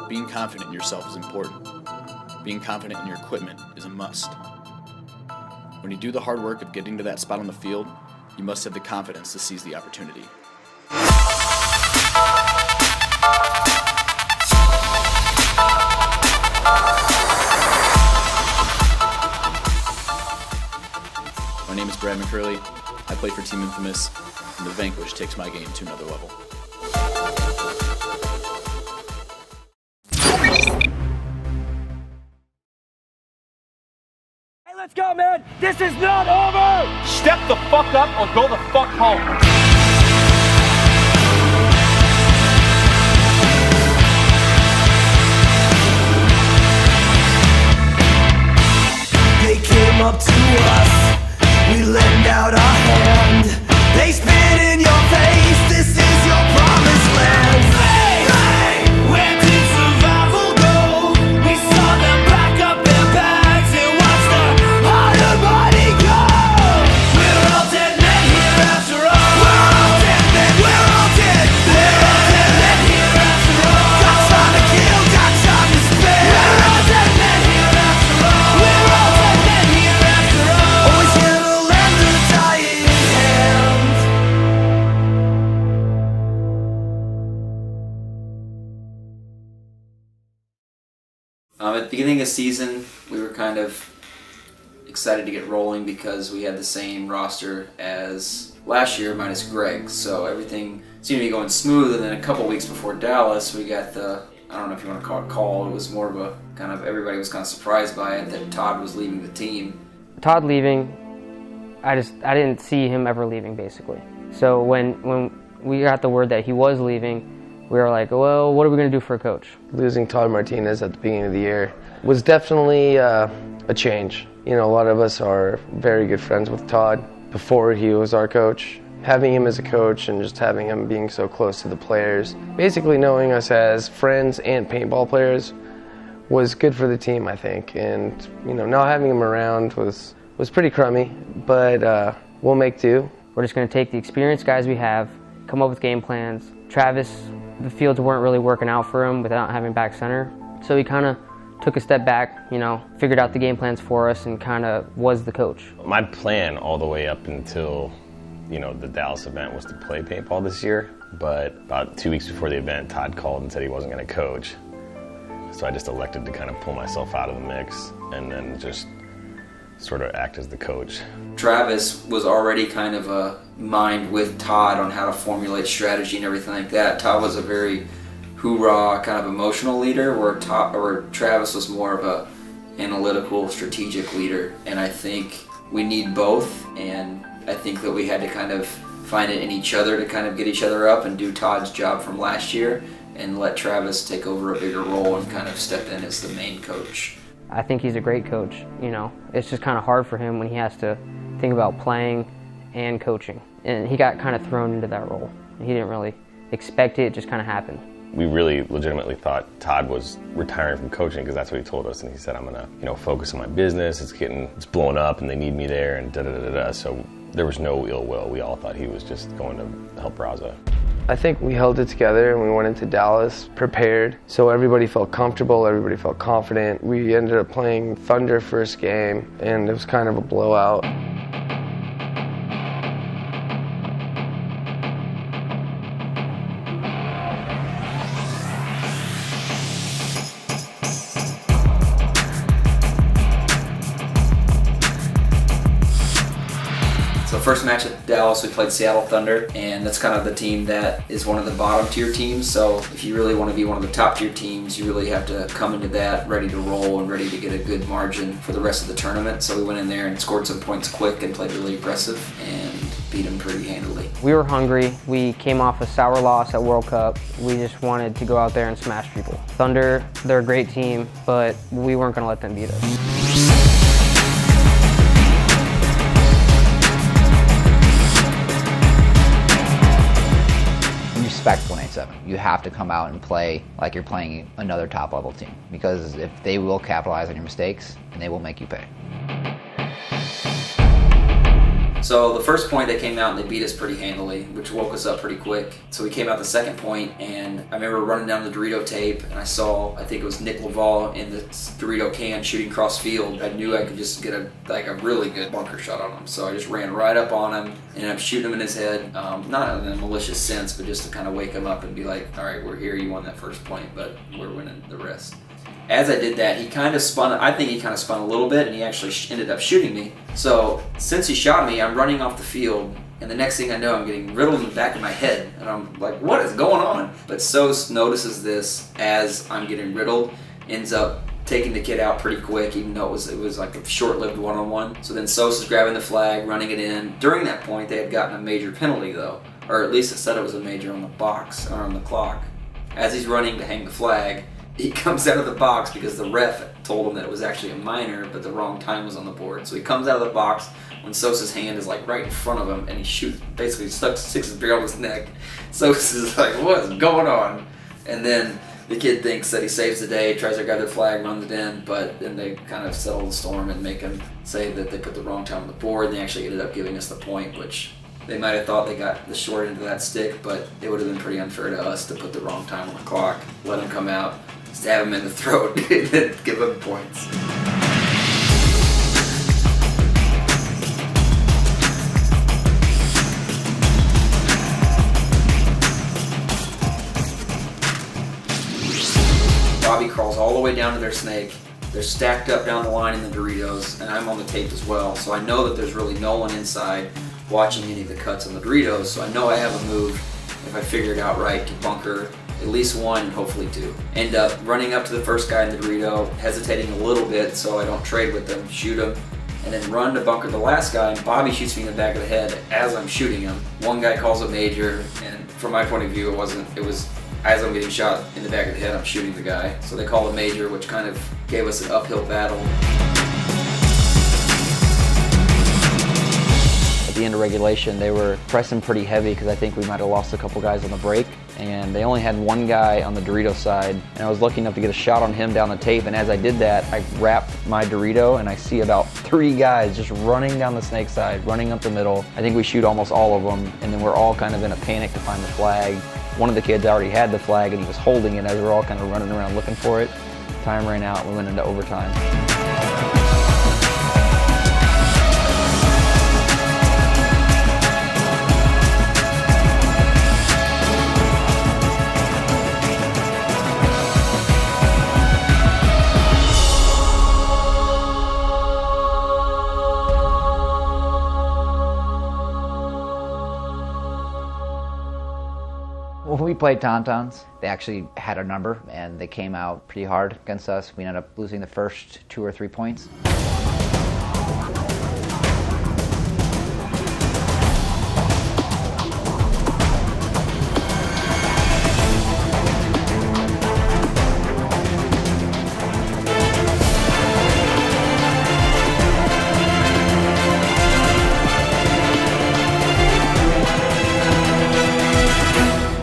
Being confident in yourself is important. Being confident in your equipment is a must. When you do the hard work of getting to that spot on the field, you must have the confidence to seize the opportunity. My name is Brad McCurley. I play for Team Infamous, and the Vanquish takes my game to another level. Hey, let's go, man! This is not over! Step the fuck up or go the fuck home. They came up to us, we lend out our hand. They spit in your face, this is your promised land. Hey, where did survival go? We saw them pack up their bags and watch the harder body go. We're all dead men here after all. We're all dead men, we're all dead. We're all dead men here after all. Got time to kill, got time to spare. We're all dead men here after all. We're all dead men here after all. Always here to lend a dying hand. At the beginning of the season, we were kind of excited to get rolling because we had the same roster as last year minus Greg, so everything seemed to be going smooth. And then a couple weeks before Dallas, we got the, I don't know if you want to call it call, it was more of a kind of, everybody was kind of surprised by it that Todd was leaving the team. Todd leaving, I didn't see him ever leaving, basically. So when we got the word that he was leaving, we were like, well, what are we going to do for a coach? Losing Todd Martinez at the beginning of the year was definitely a change. You know, a lot of us are very good friends with Todd before he was our coach. Having him as a coach and just having him being so close to the players, basically knowing us as friends and paintball players was good for the team, I think. And, you know, not having him around was pretty crummy, but we'll make do. We're just going to take the experienced guys we have, come up with game plans. Travis, the fields weren't really working out for him without having back center. So he kind of took a step back, you know, figured out the game plans for us and kind of was the coach. My plan all the way up until, you know, the Dallas event was to play paintball this year. But about 2 weeks before the event, Todd called and said he wasn't going to coach. So I just elected to kind of pull myself out of the mix and then just sort of act as the coach. Travis was already kind of a mind with Todd on how to formulate strategy and everything like that. Todd was a very hoorah kind of emotional leader, where Travis was more of a analytical, strategic leader. And I think we need both, and I think that we had to kind of find it in each other to kind of get each other up and do Todd's job from last year and let Travis take over a bigger role and kind of step in as the main coach. I think he's a great coach, you know. It's just kind of hard for him when he has to think about playing and coaching. And he got kind of thrown into that role. He didn't really expect it, it just kind of happened. We really legitimately thought Todd was retiring from coaching because that's what he told us. And he said, I'm going to, you know, focus on my business. It's blowing up and they need me there and da-da-da-da-da. So there was no ill will. We all thought he was just going to help Raza. I think we held it together and we went into Dallas prepared. So everybody felt comfortable, everybody felt confident. We ended up playing Thunder first game and it was kind of a blowout. So first match at Dallas, we played Seattle Thunder, and that's kind of the team that is one of the bottom tier teams. So if you really want to be one of the top tier teams, you really have to come into that ready to roll and ready to get a good margin for the rest of the tournament. So we went in there and scored some points quick and played really aggressive and beat them pretty handily. We were hungry. We came off a sour loss at World Cup. We just wanted to go out there and smash people. Thunder, they're a great team, but we weren't going to let them beat us. Respect 187. You have to come out and play like you're playing another top level team, because if they will capitalize on your mistakes and they will make you pay. So the first point, they came out and they beat us pretty handily, which woke us up pretty quick. So we came out the second point, and I remember running down the Dorito tape, and I saw, I think it was Nick Laval in the Dorito can shooting cross field. I knew I could just get a really good bunker shot on him. So I just ran right up on him, and I'm shooting him in his head, not in a malicious sense, but just to kind of wake him up and be like, all right, we're here, you won that first point, but we're winning the rest. As I did that, he kind of spun, I think he kind of spun a little bit, and he actually ended up shooting me. So since he shot me, I'm running off the field, and the next thing I know, I'm getting riddled in the back of my head, and I'm like, what is going on? But Sos notices this as I'm getting riddled, ends up taking the kid out pretty quick, even though it was like a short-lived one-on-one. So then Sos is grabbing the flag, running it in. During that point, they had gotten a major penalty, though, or at least it said it was a major on the box, or on the clock. As he's running to hang the flag, he comes out of the box because the ref told him that it was actually a minor, but the wrong time was on the board. So he comes out of the box when Sosa's hand is like right in front of him, and he shoots, basically sticks his beer on his neck. Sosa is like, what is going on? And then the kid thinks that he saves the day, tries to grab the flag, runs it in, but then they kind of settle the storm and make him say that they put the wrong time on the board, and they actually ended up giving us the point, which they might have thought they got the short end of that stick, but it would have been pretty unfair to us to put the wrong time on the clock, let him come out, stab him in the throat, and then give him points. Bobby crawls all the way down to their snake. They're stacked up down the line in the Doritos, and I'm on the tape as well, so I know that there's really no one inside watching any of the cuts on the Doritos, so I know I have a move if I figure it out right to bunker at least one and hopefully two. End up running up to the first guy in the Dorito, hesitating a little bit so I don't trade with them, shoot him, and then run to bunker the last guy, and Bobby shoots me in the back of the head as I'm shooting him. One guy calls a major, and from my point of view, it was as I'm getting shot in the back of the head, I'm shooting the guy. So they called a major, which kind of gave us an uphill battle. At the end of regulation, they were pressing pretty heavy because I think we might have lost a couple guys on the break. And they only had one guy on the Dorito side, and I was lucky enough to get a shot on him down the tape, and as I did that, I wrapped my Dorito, and I see about 3 guys just running down the snake side, running up the middle. I think we shoot almost all of them, and then we're all kind of in a panic to find the flag. One of the kids already had the flag, and he was holding it as we're all kind of running around looking for it. Time ran out, we went into overtime. When we played Tauntauns, they actually had a number, and they came out pretty hard against us. We ended up losing the first 2 or 3 points.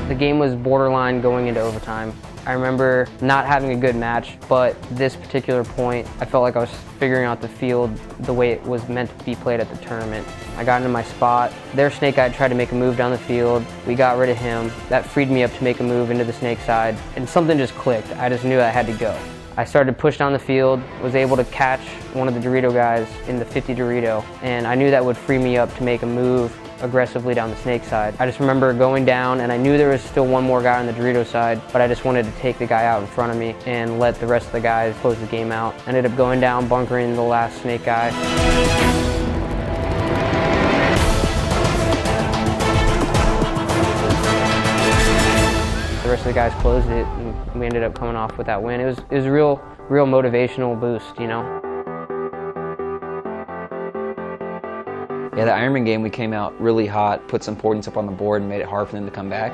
The game was borderline going into overtime. I remember not having a good match, but this particular point, I felt like I was figuring out the field the way it was meant to be played at the tournament. I got into my spot. Their snake guy tried to make a move down the field. We got rid of him. That freed me up to make a move into the snake side, and something just clicked. I just knew I had to go. I started to push down the field, was able to catch one of the Dorito guys in the 50 Dorito, and I knew that would free me up to make a move aggressively down the snake side. I just remember going down, and I knew there was still one more guy on the Dorito side, but I just wanted to take the guy out in front of me and let the rest of the guys close the game out. I ended up going down, bunkering the last snake guy. The rest of the guys closed it, and we ended up coming off with that win. It was a real motivational boost, you know. Yeah, the Ironman game, we came out really hot, put some points up on the board, and made it hard for them to come back.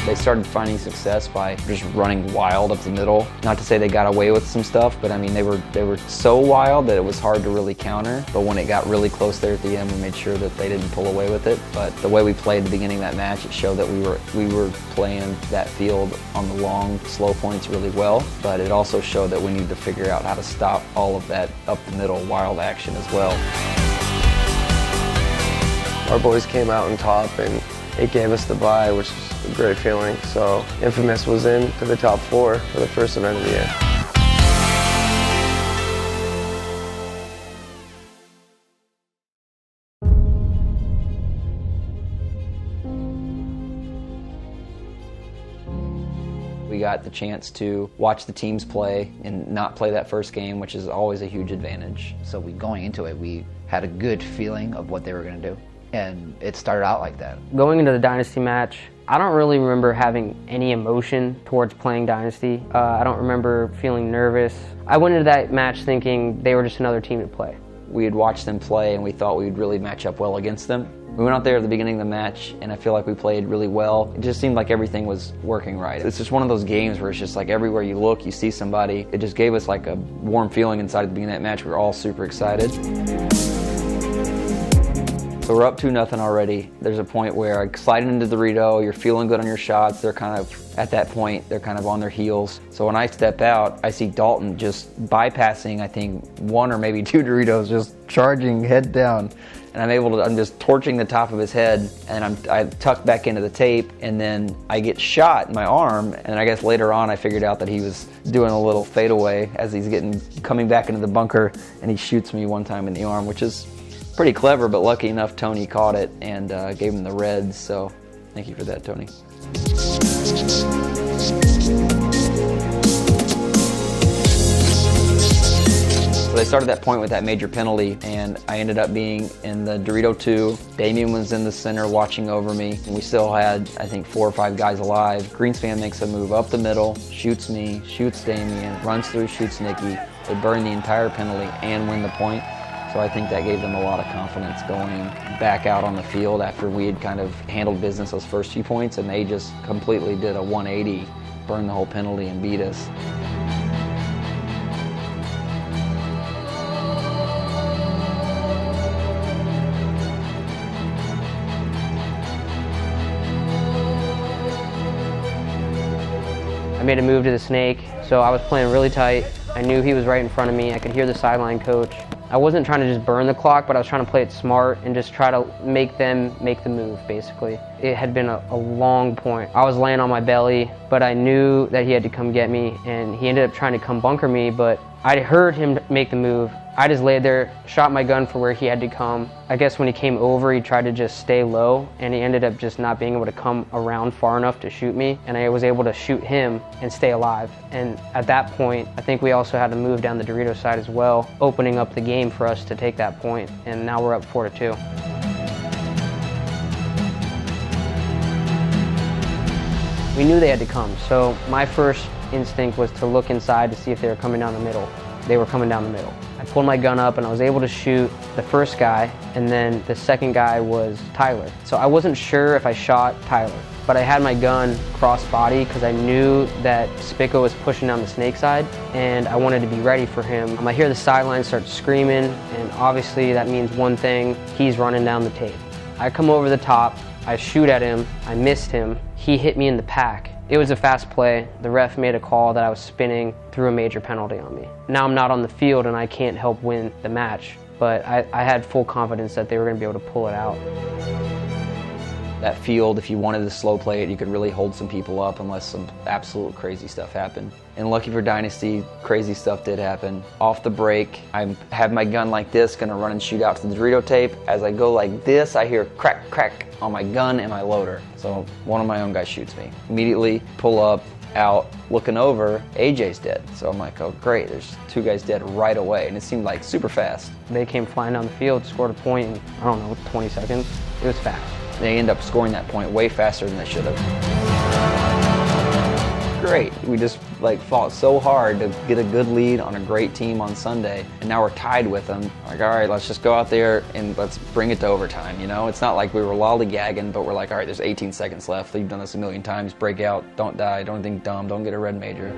They started finding success by just running wild up the middle. Not to say they got away with some stuff, but I mean, they were so wild that it was hard to really counter. But when it got really close there at the end, we made sure that they didn't pull away with it. But the way we played at the beginning of that match, it showed that we were playing that field on the long, slow points really well. But it also showed that we need to figure out how to stop all of that up the middle wild action as well. Our boys came out on top and it gave us the bye, which is a great feeling. So Infamous was in to the top 4 for the first event of the year. We got the chance to watch the teams play and not play that first game, which is always a huge advantage. So going into it, we had a good feeling of what they were going to do. And it started out like that. Going into the Dynasty match, I don't really remember having any emotion towards playing Dynasty. I don't remember feeling nervous. I went into that match thinking they were just another team to play. We had watched them play and we thought we would really match up well against them. We went out there at the beginning of the match and I feel like we played really well. It just seemed like everything was working right. It's just one of those games where it's just like everywhere you look, you see somebody. It just gave us like a warm feeling inside at the beginning of that match. We were all super excited. So we're up 2-0 already. There's a point where I slide into the Dorito, you're feeling good on your shots. They're kind of, at that point, they're kind of on their heels. So when I step out, I see Dalton just bypassing, I think, 1 or maybe 2 Doritos, just charging head down. And I'm just torching the top of his head, and I tuck back into the tape, and then I get shot in my arm, and I guess later on I figured out that he was doing a little fadeaway as he's coming back into the bunker, and he shoots me one time in the arm, which is pretty clever, but lucky enough Tony caught it and gave him the reds, so thank you for that, Tony. So they started that point with that major penalty, and I ended up being in the Dorito 2. Damien was in the center watching over me, and we still had, I think, 4 or 5 guys alive. Greenspan makes a move up the middle, shoots me, shoots Damien, runs through, shoots Nicky. They burn the entire penalty and win the point. So I think that gave them a lot of confidence going back out on the field after we had kind of handled business those first few points, and they just completely did a 180, burned the whole penalty and beat us. I made a move to the snake, so I was playing really tight. I knew he was right in front of me. I could hear the sideline coach. I wasn't trying to just burn the clock, but I was trying to play it smart and just try to make them make the move, basically. It had been a long point. I was laying on my belly, but I knew that he had to come get me, and he ended up trying to come bunker me, but I heard him make the move. I just laid there, shot my gun for where he had to come. I guess when he came over, he tried to just stay low, and he ended up just not being able to come around far enough to shoot me, and I was able to shoot him and stay alive. And at that point, I think we also had to move down the Dorito side as well, opening up the game for us to take that point, and now we're up 4-2. We knew they had to come, so my first instinct was to look inside to see if they were coming down the middle. They were coming down the middle. I pulled my gun up and I was able to shoot the first guy, and then the second guy was Tyler. So I wasn't sure if I shot Tyler, but I had my gun cross body because I knew that Spicko was pushing down the snake side, and I wanted to be ready for him. I hear the sideline start screaming, and obviously that means one thing: he's running down the tape. I come over the top, I shoot at him, I missed him, he hit me in the pack. It was a fast play. The ref made a call that I was spinning, threw a major penalty on me. Now I'm not on the field and I can't help win the match, but I had full confidence that they were going to be able to pull it out. That field, if you wanted to slow play it, you could really hold some people up unless some absolute crazy stuff happened. And lucky for Dynasty, crazy stuff did happen. Off the break, I have my gun like this, gonna run and shoot out to the Dorito tape. As I go like this, I hear crack, crack on my gun and my loader. So one of my own guys shoots me. Immediately pull up, out, looking over, AJ's dead. So I'm like, oh great, there's 2 guys dead right away. And it seemed like super fast. They came flying down the field, scored a point in, I don't know, 20 seconds. It was fast. They end up scoring that point way faster than they should have. great. We just like fought so hard to get a good lead on a great team on Sunday, and now we're tied with them. Like, all right, let's just go out there and let's bring it to overtime, you know? It's not like we were lollygagging, but we're like, all right, there's 18 seconds left. You've done this a million times. Break out, don't die, don't think dumb, don't get a red major.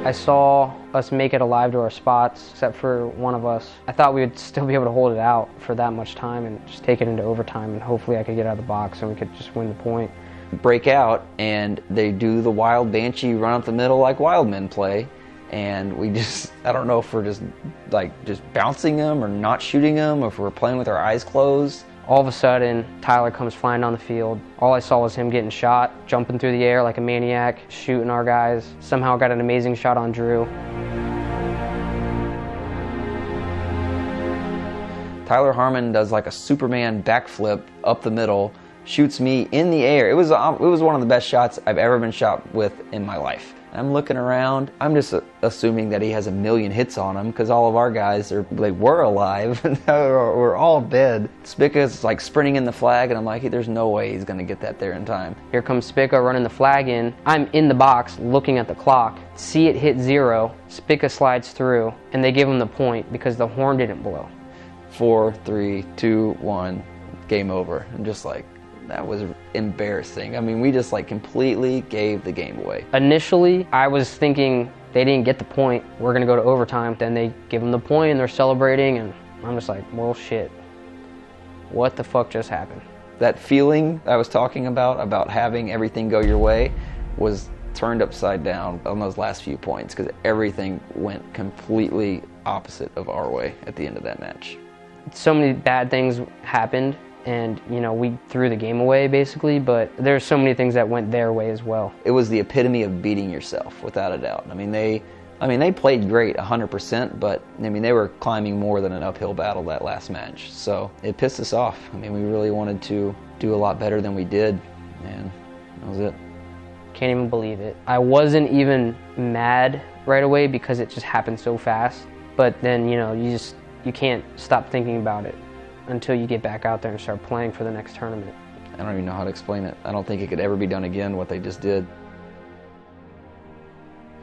I saw us make it alive to our spots, except for one of us. I thought we would still be able to hold it out for that much time and just take it into overtime, and hopefully I could get out of the box and we could just win the point. Break out, and they do the wild banshee run up the middle like wild men play, and we just, I don't know if we're just bouncing them or not shooting them, or if we're playing with our eyes closed. All of a sudden, Tyler comes flying down the field. All I saw was him getting shot, jumping through the air like a maniac, shooting our guys. Somehow got an amazing shot on Drew. Tyler Harmon does like a Superman backflip up the middle, shoots me in the air. It was one of the best shots I've ever been shot with in my life. I'm looking around. I'm just assuming that he has a million hits on him because all of our guys were alive. We're all dead. Spica's like sprinting in the flag, and I'm like, there's no way he's gonna get that there in time. Here comes Spica running the flag in. I'm in the box looking at the clock. See it hit 0. Spica slides through, and they give him the point because the horn didn't blow. 4, 3, 2, 1, game over. I'm just like, that was embarrassing. I mean, we just like completely gave the game away. Initially, I was thinking they didn't get the point. We're gonna go to overtime. Then they give them the point and they're celebrating, and I'm just like, well, shit. What the fuck just happened? That feeling I was talking about having everything go your way, was turned upside down on those last few points because everything went completely opposite of our way at the end of that match. So many bad things happened, and you know, we threw the game away basically, but there's so many things that went their way as well. It was the epitome of beating yourself, without a doubt. I mean, they played great 100%, but I mean, they were climbing more than an uphill battle that last match. So it pissed us off. I mean, we really wanted to do a lot better than we did, and that was it. Can't even believe it. I wasn't even mad right away because it just happened so fast. But then, you know, you can't stop thinking about it until you get back out there and start playing for the next tournament. I don't even know how to explain it. I don't think it could ever be done again, what they just did.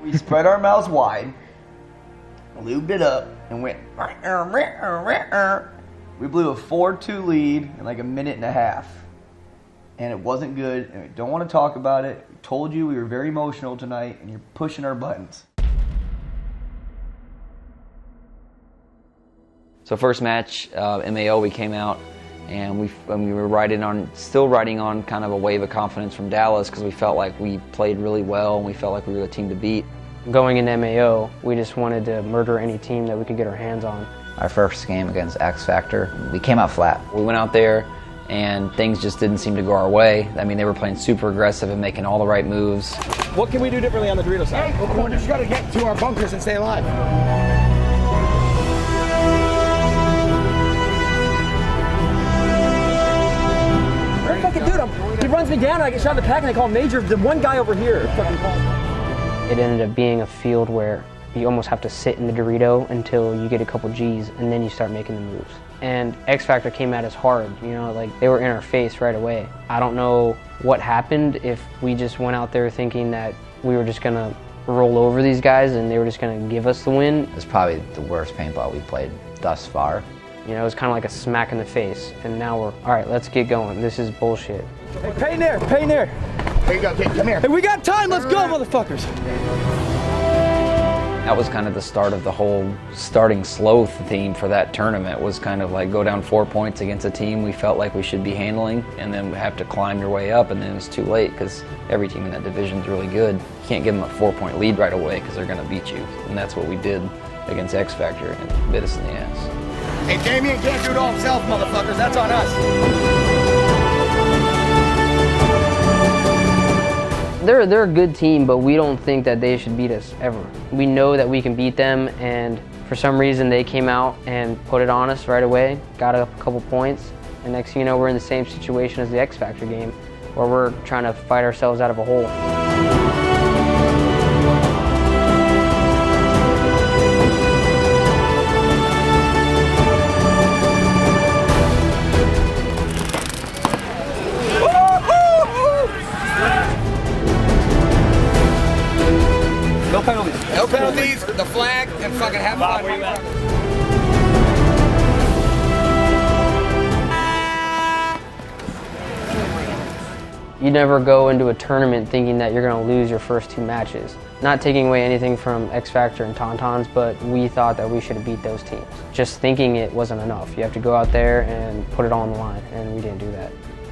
We spread our mouths wide, lubed it up, and went. We blew a 4-2 lead in like a minute and a half. And it wasn't good, and we don't want to talk about it. We told you we were very emotional tonight, and you're pushing our buttons. So first match, MAO, we came out, and we were still riding on kind of a wave of confidence from Dallas because we felt like we played really well, and we felt like we were the team to beat. Going into MAO, we just wanted to murder any team that we could get our hands on. Our first game against X Factor, we came out flat. We went out there, and things just didn't seem to go our way. I mean, they were playing super aggressive and making all the right moves. What can we do differently on the Dorito side? Hey, we just got to get to our bunkers and stay alive. Dude, he runs me down and I get shot in the pack and they call him Major. The one guy over here fucking calls. It ended up being a field where you almost have to sit in the Dorito until you get a couple G's and then you start making the moves. And X Factor came at us hard, you know, like they were in our face right away. I don't know what happened, if we just went out there thinking that we were just gonna roll over these guys and they were just gonna give us the win. It's probably the worst paintball we've played thus far. You know, it was kind of like a smack in the face, and now we're, all right, let's get going. This is bullshit. Hey, pay near. Here you go, kid, come here. Hey, we got time, let's go, motherfuckers. That was kind of the start of the whole starting slow theme for that tournament, was kind of like go down 4 points against a team we felt like we should be handling, and then have to climb your way up, and then it's too late because every team in that division is really good. You can't give them a 4-point lead right away because they're gonna beat you, and that's what we did against X Factor, and it bit us in the ass. Hey, Damien can't do it all himself, motherfuckers. That's on us. They're a good team, but we don't think that they should beat us ever. We know that we can beat them, and for some reason they came out and put it on us right away, got up a couple points, and next thing you know, we're in the same situation as the X Factor game, where we're trying to fight ourselves out of a hole. You never go into a tournament thinking that you're going to lose your first 2 matches. Not taking away anything from X Factor and Tauntauns, but we thought that we should have beat those teams. Just thinking it wasn't enough. You have to go out there and put it all on the line, and we didn't do that.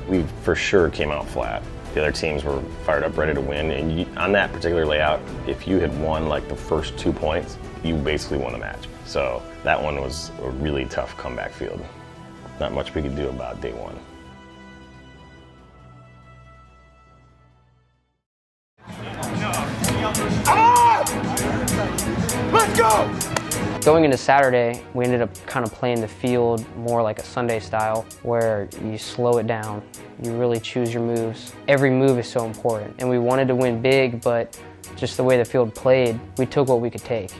We for sure came out flat. The other teams were fired up, ready to win, and on that particular layout, if you had won like the first 2 points, you basically won the match. So that one was a really tough comeback field. Not much we could do about day 1. Let's go! Going into Saturday, we ended up kind of playing the field more like a Sunday style, where you slow it down, you really choose your moves. Every move is so important, and we wanted to win big, but just the way the field played, we took what we could take.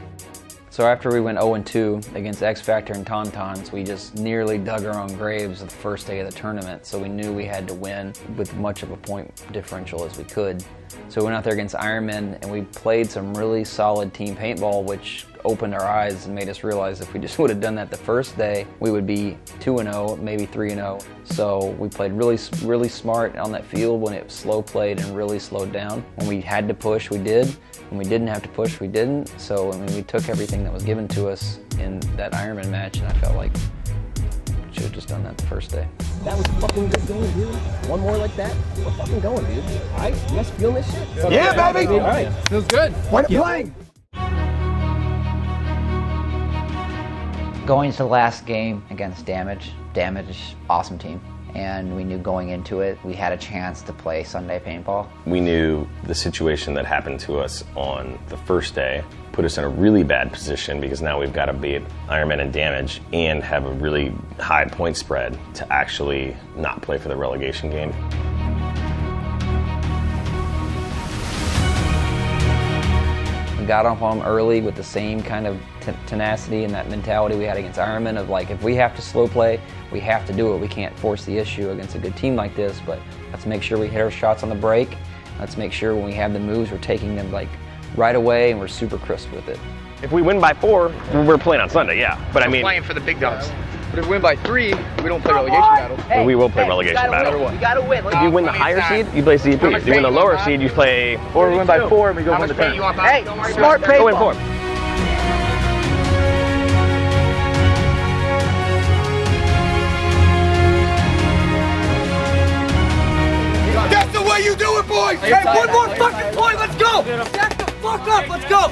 So after we went 0-2 against X Factor and Tauntauns, we just nearly dug our own graves the first day of the tournament, so we knew we had to win with much of a point differential as we could. So we went out there against Ironman and we played some really solid team paintball, which opened our eyes and made us realize if we just would have done that the first day, we would be 2-0, maybe 3-0. So we played really smart on that field when it slow played and really slowed down. When we had to push, we did. When we didn't have to push, we didn't. So I mean, we took everything that was given to us in that Ironman match, and I felt like we should have just done that the first day. That was a fucking good game, dude. One more like that, we're fucking going, dude. All right, you guys feeling this shit? Yeah, baby! All right. Feels good. When playing? Going to the last game against Damage, awesome team. And we knew going into it, we had a chance to play Sunday paintball. We knew the situation that happened to us on the first day put us in a really bad position because now we've got to beat Ironman and Damage and have a really high point spread to actually not play for the relegation game. We got off on them early with the same kind of tenacity and that mentality we had against Ironman of like, if we have to slow play, we have to do it. We can't force the issue against a good team like this, but let's make sure we hit our shots on the break. Let's make sure when we have the moves, we're taking them like right away and we're super crisp with it. If we win by 4, we're playing on Sunday, yeah. But I mean, playing for the big dogs. But if we win by 3, we don't play relegation battle. Hey, we will play relegation battle. We gotta win. If you win the higher seed, you play CP. If you win the lower seed, you play. Or we win by 4 and we go win the tournament. Hey, smart paintball. Go in 4. That's the way you do it, boys! Hey, one more fucking point, let's go! Stack the fuck up, let's go!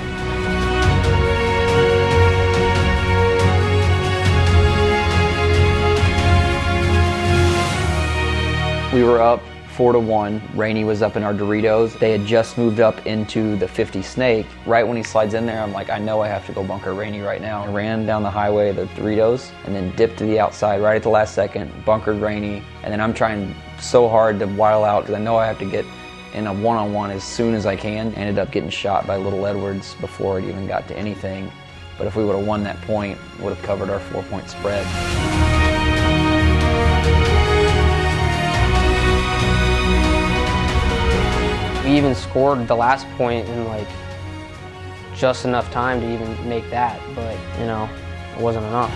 We were up 4-1. Rainey was up in our Doritos. They had just moved up into the 50 Snake. Right when he slides in there, I'm like, I know I have to go bunker Rainey right now. I ran down the highway of the Doritos and then dipped to the outside right at the last second, bunkered Rainey, and then I'm trying so hard to while out because I know I have to get in a one-on-one as soon as I can. Ended up getting shot by Little Edwards before it even got to anything. But if we would have won that point, it would have covered our 4-point spread. We even scored the last point in like just enough time to even make that, but you know, it wasn't enough.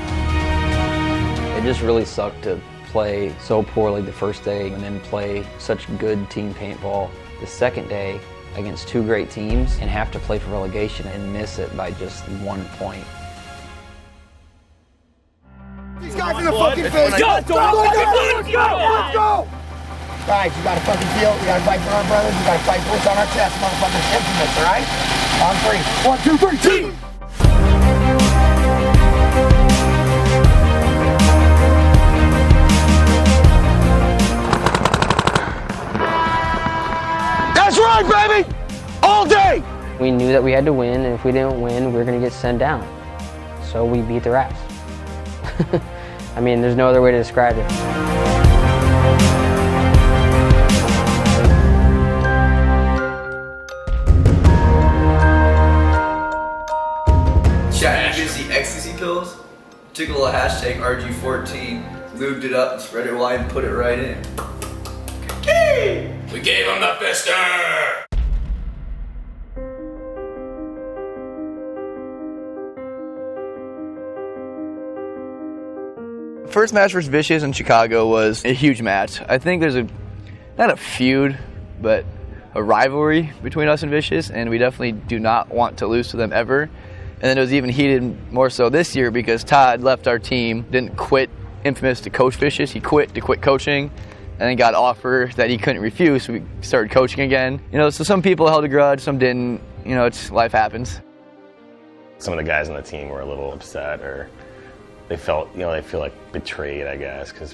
It just really sucked to play so poorly the first day and then play such good team paintball the second day against 2 great teams and have to play for relegation and miss it by just 1 point. These guys in the fucking field. Let's go! Let's go! Let's go! Guys, you gotta fucking feel, we gotta fight for our brothers, we gotta fight for us on our chest, motherfuckers, infamous, alright? On 3. 1, 2, 3, team! That's right, baby! All day! We knew that we had to win, and if we didn't win, we were gonna get sent down. So we beat their ass. I mean, there's no other way to describe it. Ecstasy pills, took a little hashtag RG14, lubed it up and spread it wide and put it right in. Okay. We gave him the fister! First match versus Vicious in Chicago was a huge match. I think there's not a feud, but a rivalry between us and Vicious, and we definitely do not want to lose to them ever. And then it was even heated more so this year because Todd left our team, didn't quit Infamous to coach Vicious, he quit to quit coaching, and then got an offer that he couldn't refuse, so we started coaching again. You know, so some people held a grudge, some didn't. You know, it's life happens. Some of the guys on the team were a little upset, or they felt, they feel like betrayed, I guess, because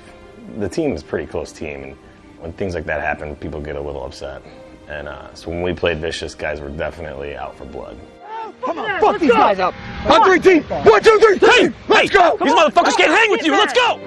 the team is a pretty close team, and when things like that happen, people get a little upset. And so when we played Vicious, guys were definitely out for blood. Come on, fuck these guys up. On 3, team. 1, 2, 3, team. Let's go. These motherfuckers can't hang with you. Let's go.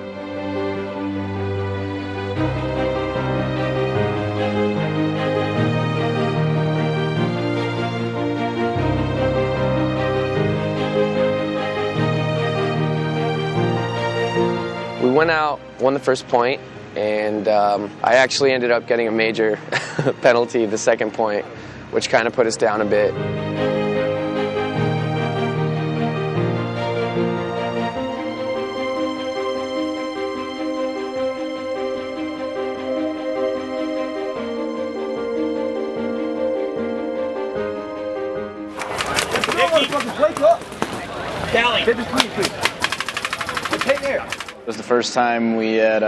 We went out, won the first point, and I actually ended up getting a major penalty the second point, which kind of put us down a bit. Wake up. Callie. Get this clean, please. Hey there. It was the first time we had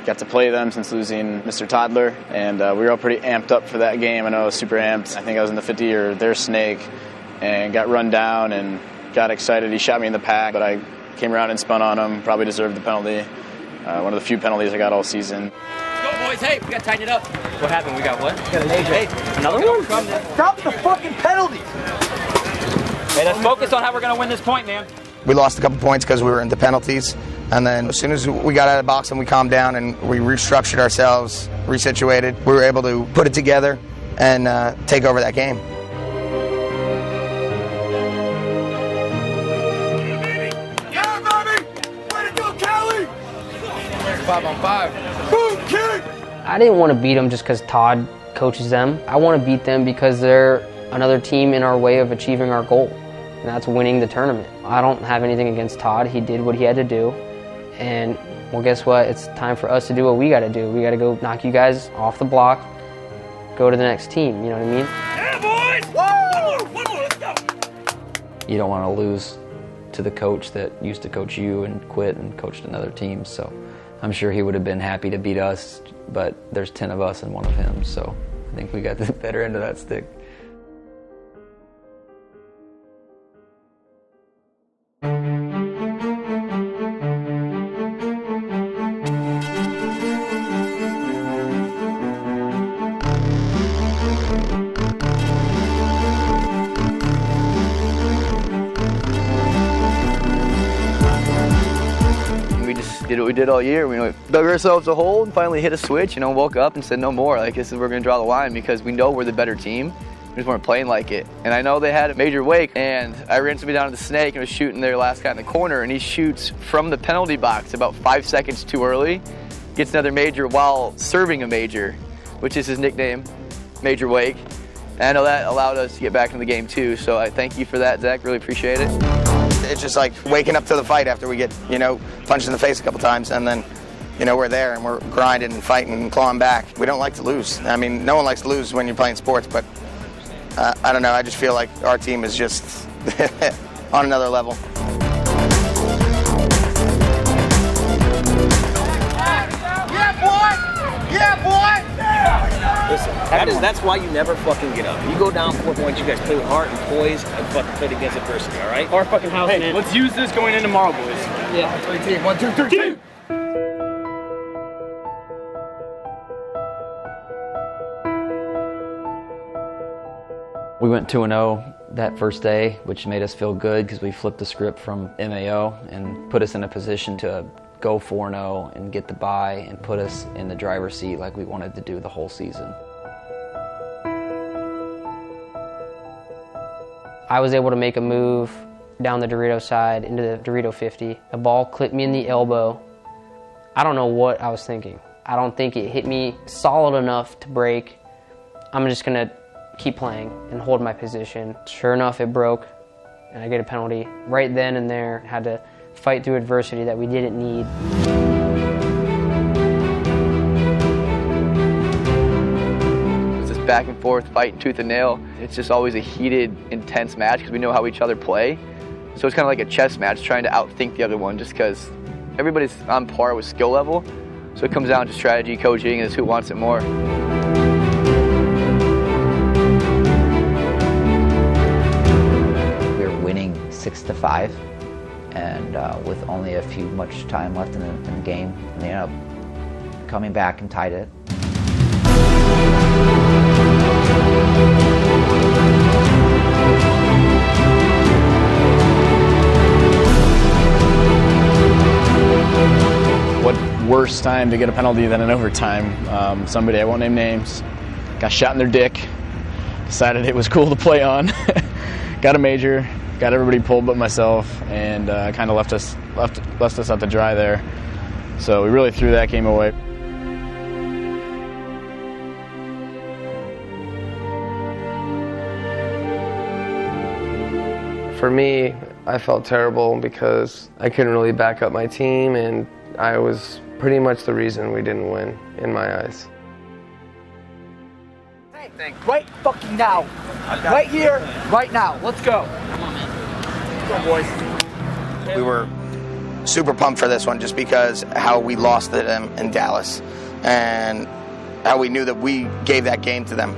got to play them since losing Mr. Toddler, and we were all pretty amped up for that game. I know I was super amped. I think I was in the 50 or their snake and got run down and got excited. He shot me in the pack, but I came around and spun on him. Probably deserved the penalty. One of the few penalties I got all season. Go, boys. Hey, we got to tighten it up. What happened? We got what? Got an AJ. Hey, another one? Stop the fucking penalties. Hey, let's focus on how we're going to win this point, man. We lost a couple points because we were into penalties. And then as soon as we got out of the box and we calmed down and we restructured ourselves, resituated, we were able to put it together and take over that game. Yeah, baby! Way to go, Callie! 5-on-5. Boom, kick! I didn't want to beat them just because Todd coaches them. I want to beat them because they're another team in our way of achieving our goal, and that's winning the tournament. I don't have anything against Todd. He did what he had to do, and well, guess what? It's time for us to do what we got to do. We got to go knock you guys off the block, go to the next team, you know what I mean? Yeah, boys! Woo! One more, let's go! You don't want to lose to the coach that used to coach you and quit and coached another team, so I'm sure he would have been happy to beat us, but there's 10 of us and one of him, so I think we got the better end of that stick. Did what we did all year. We dug ourselves a hole and finally hit a switch, woke up and said no more. Like, this is where we're gonna draw the line because we know we're the better team. We just weren't playing like it. And I know they had a major wake, and I ran somebody down to the snake and was shooting their last guy in the corner, and he shoots from the penalty box about 5 seconds too early, gets another major while serving a major, which is his nickname, Major Wake. And I know that allowed us to get back in the game too, so I thank you for that, Zach. Really appreciate it. It's just like waking up to the fight after we get, punched in the face a couple times, and then, we're there and we're grinding and fighting and clawing back. We don't like to lose. I mean, no one likes to lose when you're playing sports, but I don't know. I just feel like our team is just on another level. Yeah, boy! Yeah, boy! Listen, that's why you never fucking get up. You go down 4 points, you guys play with heart and poise and fucking play against adversity, all right? Our fucking house, man. Let's use this going in tomorrow, boys. Yeah. 3 1 2 3 2. We went 2-0 that first day, which made us feel good because we flipped the script from MAO and put us in a position to go 4-0 and get the bye and put us in the driver's seat like we wanted to do the whole season. I was able to make a move down the Dorito side into the Dorito 50. The ball clipped me in the elbow. I don't know what I was thinking. I don't think it hit me solid enough to break. I'm just gonna keep playing and hold my position. Sure enough, it broke and I get a penalty. Right then and there, had to fight through adversity that we didn't need. back and forth, fighting tooth and nail. It's just always a heated, intense match because we know how each other play. So it's kind of like a chess match, trying to outthink the other one just because everybody's on par with skill level. So it comes down to strategy, coaching, and it's who wants it more. We were winning 6-5, and with only a few much time left in the game, they ended up coming back and tied it. What worse time to get a penalty than an overtime? Somebody, I won't name names, got shot in their dick, decided it was cool to play on, got a major, got everybody pulled but myself, and kind of left us out to dry there. So we really threw that game away. For me, I felt terrible because I couldn't really back up my team, and I was pretty much the reason we didn't win, in my eyes. Right fucking now. Right here, right now. Let's go. Come on, boys. We were super pumped for this one just because how we lost to them in Dallas and how we knew that we gave that game to them.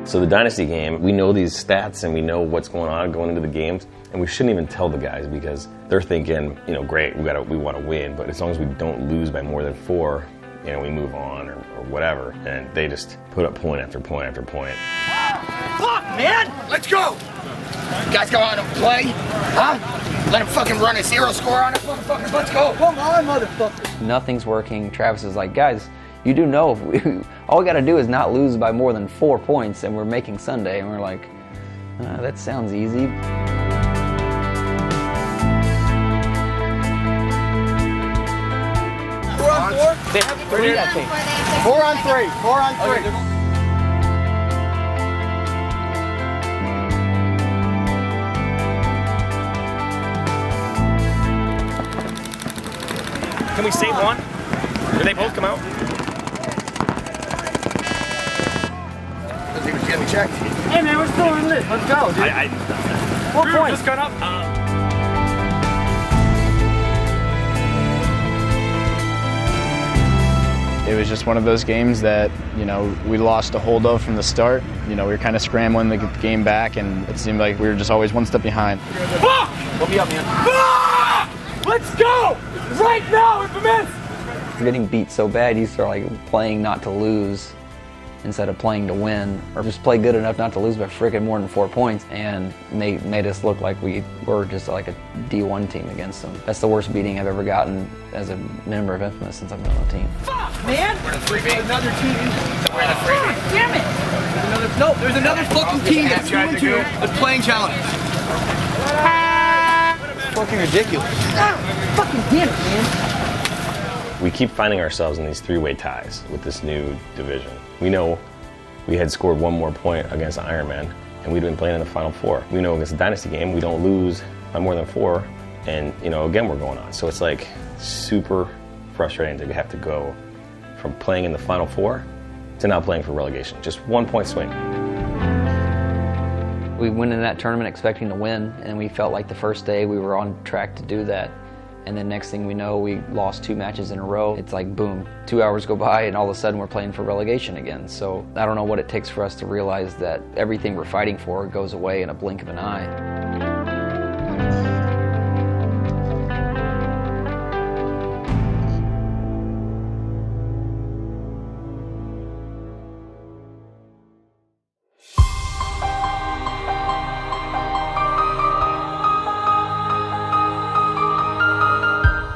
So the Dynasty game, we know these stats and we know what's going on going into the games, and we shouldn't even tell the guys because they're thinking, you know, great, we want to win, but as long as we don't lose by more than 4, you know, we move on or whatever, and they just put up point after point after point. Fuck, man! Let's go! You guys go out and play? Huh? Let him fucking run a 0 score on us, motherfuckers. Let's go! Come on, motherfucker! Nothing's working. Travis is like, guys, you do know all we got to do is not lose by more than 4 points, and we're making Sunday. And we're like, that sounds easy. Four on 4? They have 3, I think. 4 on 3. 4 on 3. Can we save one? Did they both come out? He was getting checked. Hey man, we're still in this. Let's go, dude. 4 points. Just got up. It was just one of those games that, you know, we lost a hold of from the start. You know, we were kind of scrambling to get the game back, and it seemed like we were just always one step behind. Fuck! Let me up, man. Fuck! Let's go! Right now, Infamous! We're getting beat so bad, you start like playing not to lose instead of playing to win, or just play good enough not to lose by freaking more than 4 points, and made us look like we were just like a D1 team against them. That's the worst beating I've ever gotten as a member of Infamous since I've been on the team. Fuck, man! We're the 3B. Another team. We're the 3B. Damn it! There's another fucking team that's 2-2 that's playing challenge. Fucking ridiculous. Fucking damn it, man. We keep finding ourselves in these 3-way ties with this new division. We know we had scored 1 more point against Iron Man, and we'd been playing in the Final 4. We know against the Dynasty game, we don't lose by more than 4, and, you know, again, we're going on. So it's like super frustrating to have to go from playing in the Final 4 to now playing for relegation. Just 1 point swing. We went in that tournament expecting to win, and we felt like the first day we were on track to do that. And then next thing we know, we lost 2 matches in a row. It's like, boom, 2 hours go by and all of a sudden we're playing for relegation again. So I don't know what it takes for us to realize that everything we're fighting for goes away in a blink of an eye.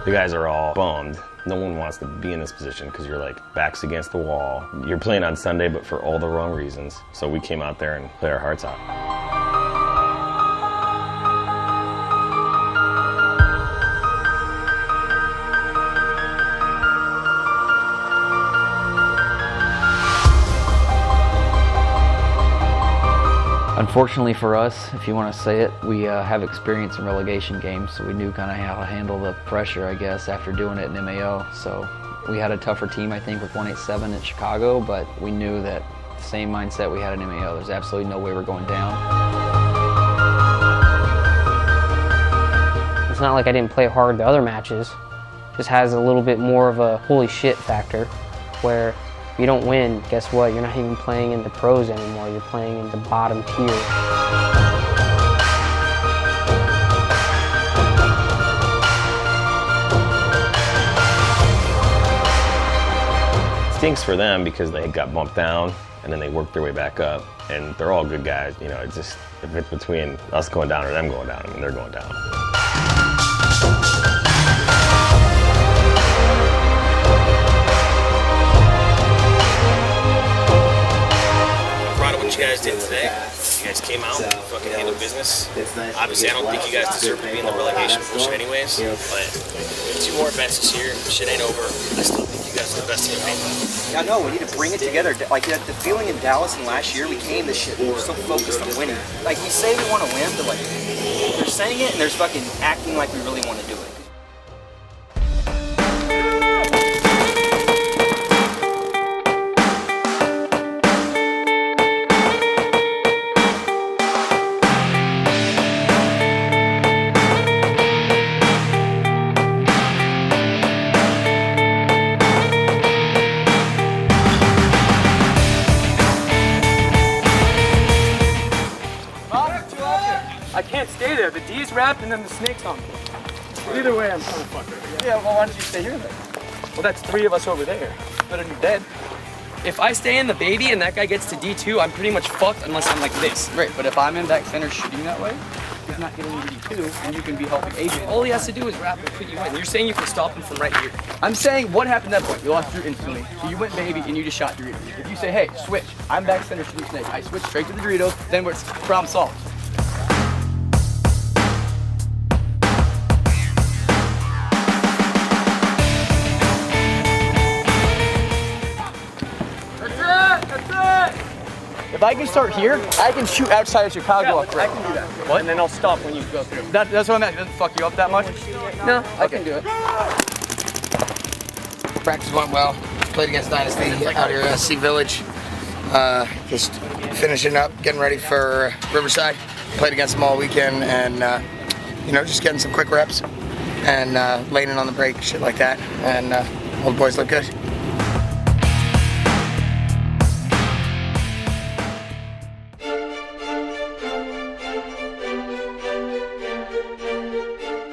The guys are all bummed. No one wants to be in this position because you're like backs against the wall. You're playing on Sunday, but for all the wrong reasons. So we came out there and played our hearts out. Unfortunately for us, if you want to say it, we have experience in relegation games, so we knew kind of how to handle the pressure, I guess, after doing it in MAO. So we had a tougher team, I think, with 187 in Chicago, but we knew that the same mindset we had in MAO. There's absolutely no way we're going down. It's not like I didn't play hard the other matches. It just has a little bit more of a holy shit factor, where if you don't win, guess what? You're not even playing in the pros anymore. You're playing in the bottom tier. Stinks for them because they got bumped down and then they worked their way back up, and they're all good guys. You know, it's just, if it's between us going down or them going down, I mean, they're going down. What you guys did today, you guys came out and fucking handled business. Obviously, I don't think you guys deserve to be in the relegation position anyways, but 2 more events this year, shit ain't over. I still think you guys are the best team in paintball. Yeah, no, we need to bring it together. Like the feeling in Dallas and last year, we came this shit, we were so focused on winning. Like, we say we want to win, but like, they're saying it and they're fucking acting like we really want to do it. I can't stay there. The D's wrapped and then the snake's on me. Either way, I'm trying to fuck her. Yeah, well, why don't you stay here then? Well, that's 3 of us over there. Better than you're dead. If I stay in the baby and that guy gets to D2, I'm pretty much fucked unless I'm like this. Right, but if I'm in back center shooting that way, he's not getting into D2, and you can be helping Adrian. All he has to do is wrap and put you in. You're saying you can stop him from right here. I'm saying what happened at that point? You lost through instantly. So you went baby and you just shot Doritos. If you say, hey, switch, I'm back center shooting snake, I switch straight to the Doritos, then it's problem solved. If I can start here, I can shoot outside of Chicago up right. I can do that. What? And then I'll stop when you go through. That's what I meant. It doesn't fuck you up that much? No, I can do it. Practice went well. Played against Dynasty out here at Sea Village. Just finishing up, getting ready for Riverside. Played against them all weekend, and you know, just getting some quick reps and laying in on the break, shit like that. And all the boys look good.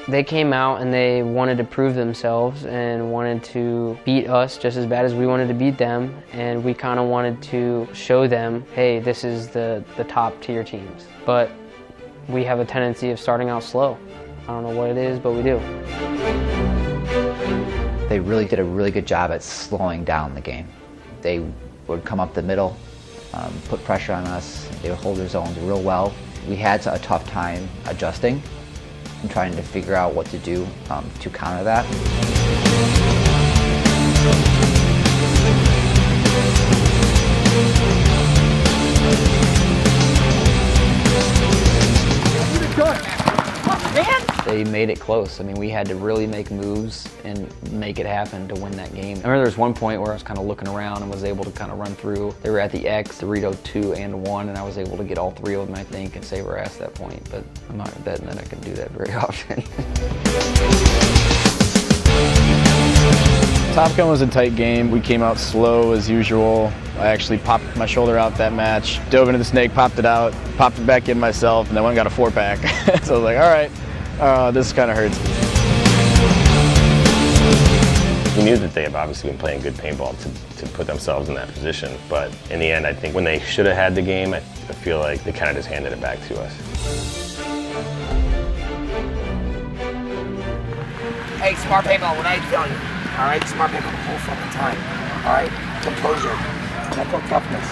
They came out and they wanted to prove themselves and wanted to beat us just as bad as we wanted to beat them, and we kind of wanted to show them, hey, this is the top tier teams. But we have a tendency of starting out slow. I don't know what it is, but we do. They really did a really good job at slowing down the game. They would come up the middle, put pressure on us. They would hold their zones real well. We had a tough time adjusting and trying to figure out what to do to counter that. They made it close. I mean, we had to really make moves and make it happen to win that game. I remember there was one point where I was kind of looking around and was able to kind of run through. They were at the X, Dorito 2 and 1, and I was able to get all 3 of them, I think, and save our ass at that point. But I'm not betting that I can do that very often. Top Gun was a tight game. We came out slow as usual. I actually popped my shoulder out that match, dove into the snake, popped it out, popped it back in myself, and then went and got a 4-pack. So I was like, all right, this kind of hurts. We knew that they had obviously been playing good paintball to put themselves in that position, but in the end, I think when they should have had the game, I feel like they kind of just handed it back to us. Hey, smart paintball, what I tell you. All right, smart paintball the whole fucking time. All right, composure, mental toughness.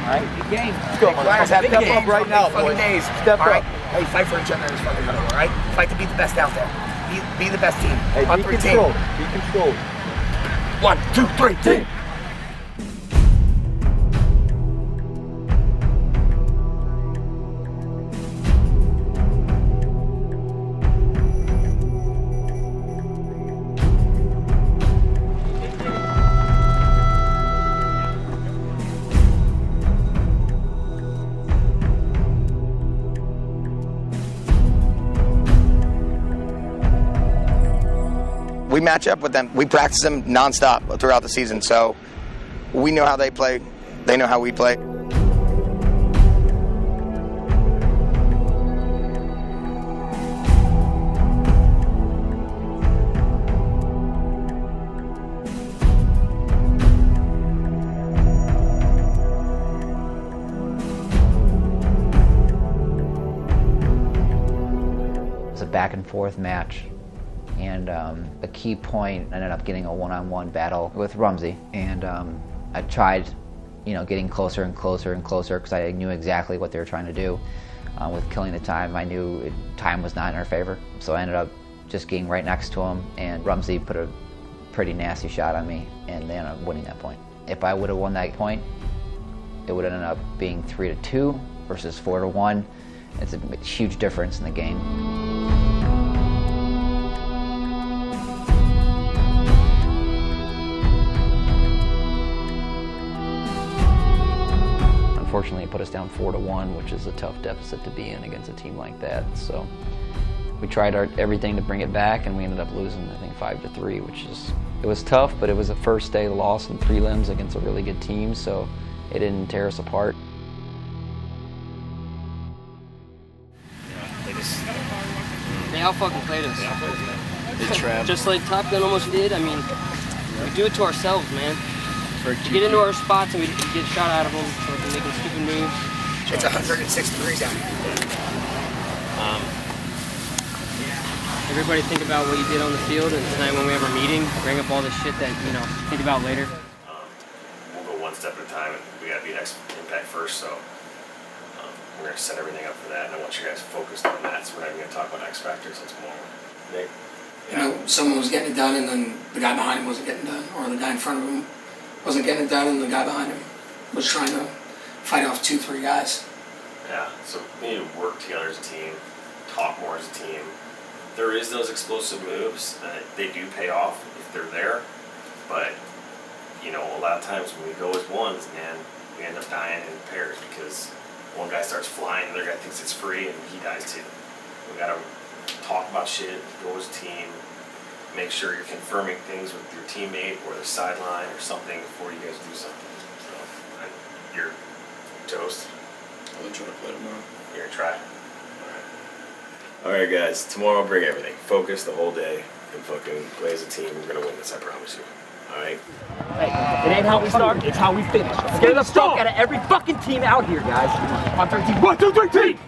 All right, good game. Let's go, motherfuckers. Step up right now, boys. Step up. Hey, fight for each other in this fucking battle, all right? Fight to be the best out there. Be the best team. Hey, be controlled. Be controlled. 1, 2, 3, team. match up with them. We practice them nonstop throughout the season, so we know how they play. They know how we play. Back and forth match, and a key point ended up getting a one-on-one battle with Rumsey, and I tried, getting closer and closer and closer because I knew exactly what they were trying to do with killing the time. I knew time was not in our favor, so I ended up just getting right next to him, and Rumsey put a pretty nasty shot on me, and they ended up winning that point. If I would have won that point, it would have ended up being 3-2 versus 4-1. It's a huge difference in the game. Unfortunately, it put us down 4-1, which is a tough deficit to be in against a team like that. So we tried everything to bring it back, and we ended up losing, I think, 5-3, it was tough, but it was a first day loss in prelims against a really good team, so it didn't tear us apart. They all fucking played us. Just like Top Gun almost did. I mean, we do it to ourselves, man. We get into our spots and we get shot out of them, so we're making stupid moves. It's 106 degrees out here. Everybody think about what you did on the field, and tonight when we have our meeting, bring up all the shit that, think about later. We'll go one step at a time, and we got to be impact first, so we're going to set everything up for that, and I want you guys focused on that, so we're not even going to talk about X factors until tomorrow. Nick? Someone was getting it done, and then the guy behind him wasn't getting done, or the guy in front of him wasn't getting it done, and the guy behind him was trying to fight off 2-3 guys. Yeah, so we need to work together as a team, talk more as a team. There is those explosive moves, they do pay off if they're there, but a lot of times when we go as ones, man, we end up dying in pairs because one guy starts flying, the other guy thinks it's free, and he dies too. We gotta talk about shit, go as a team, make sure you're confirming things with your teammate or the sideline or something before you guys do something. So, you're toast. I'm gonna try to play tomorrow. You're gonna try? Alright guys, tomorrow I'll bring everything. Focus the whole day and fucking play as a team. We're gonna win this, I promise you. Alright? Hey, it ain't how we start, it's how we finish. Let's get the fuck out of every fucking team out here, guys. On 13. 1, 2, 3, team!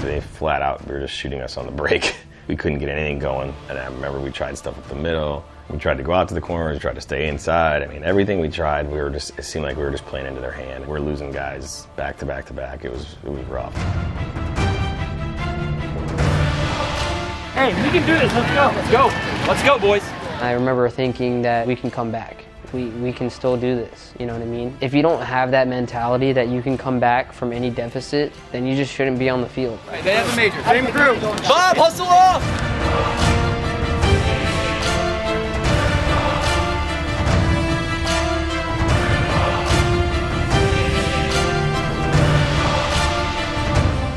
They flat out, they were just shooting us on the break. We couldn't get anything going, and I remember we tried stuff up the middle. We tried to go out to the corners, tried to stay inside. I mean, everything we tried, it seemed like we were just playing into their hand. We're losing guys back to back to back. It was rough. Hey, we can do this, let's go. Let's go. Let's go, boys. I remember thinking that we can come back. We can still do this, you know what I mean? If you don't have that mentality that you can come back from any deficit, then you just shouldn't be on the field. Right, they have a major, same crew. Bob, hustle off!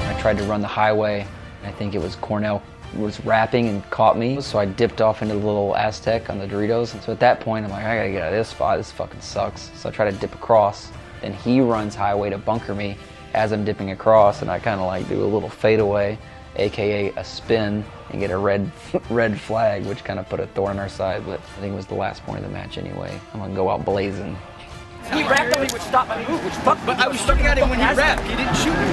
I tried to run the highway, and I think it was Cornell was rapping and caught me, so I dipped off into the little Aztec on the Doritos, and so at that point I'm like, I gotta get out of this spot, this fucking sucks. So I try to dip across, then he runs highway to bunker me as I'm dipping across, and I kind of like do a little fadeaway, aka a spin, and get a red flag, which kind of put a thorn in our side, but I think it was the last point of the match anyway. I'm gonna go out blazing. He rapped on me, which stopped my move, which fucked me. But I was looking at him when he rapped. He didn't shoot me.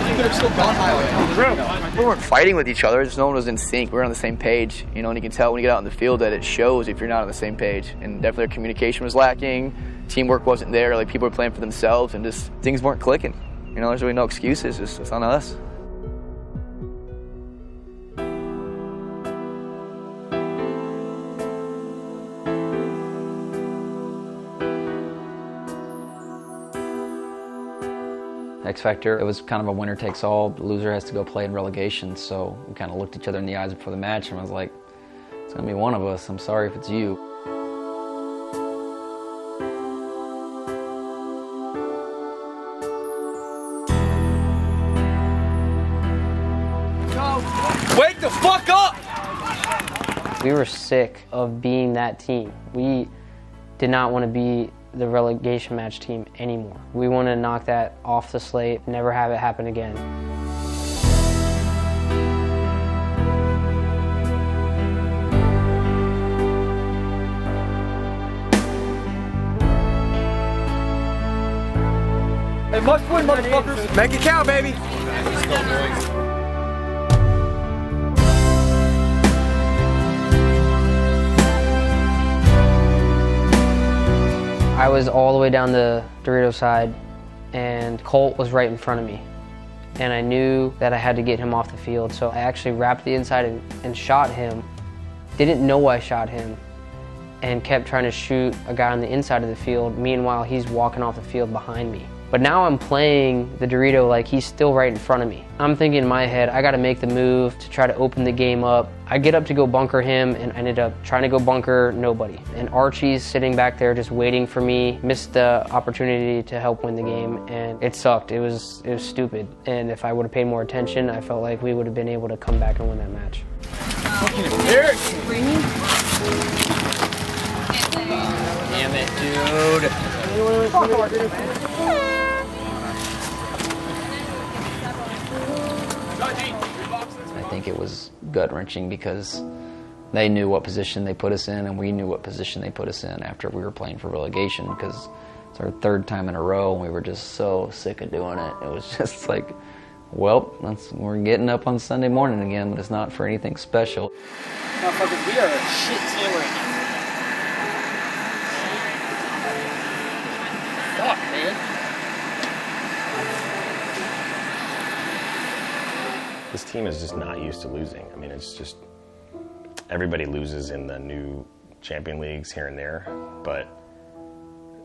He could have still gone highway. We weren't fighting with each other, just no one was in sync. We were on the same page, and you can tell when you get out in the field that it shows if you're not on the same page. And definitely our communication was lacking, teamwork wasn't there, like people were playing for themselves, and just things weren't clicking. There's really no excuses, it's on us. X Factor. It was kind of a winner takes all. The loser has to go play in relegation. So we kind of looked each other in the eyes before the match, and I was like, it's gonna be one of us. I'm sorry if it's you. Wake the fuck up! We were sick of being that team. We did not want to be the relegation match team anymore. We wanted to knock that off the slate, never have it happen again. Hey, must win, motherfuckers! Make it count, baby! Let's go, boys. I was all the way down the Dorito side, and Colt was right in front of me. And I knew that I had to get him off the field, so I actually wrapped the inside and shot him. Didn't know I shot him, and kept trying to shoot a guy on the inside of the field. Meanwhile, he's walking off the field behind me. But now I'm playing the Dorito like he's still right in front of me. I'm thinking in my head, I gotta make the move to try to open the game up. I get up to go bunker him and I ended up trying to go bunker nobody. And Archie's sitting back there just waiting for me, missed the opportunity to help win the game, and it sucked. It was stupid. And if I would have paid more attention, I felt like we would have been able to come back and win that match. Damn it, dude. I think it was gut-wrenching because they knew what position they put us in, and we knew what position they put us in after we were playing for relegation, because it's our third time in a row and we were just so sick of doing it. It was just like, well, we're getting up on Sunday morning again, but it's not for anything special. Motherfuckers, we are a shit team right now. Fuck, man. This team is just not used to losing. I mean, it's just, everybody loses in the new champion leagues here and there, but,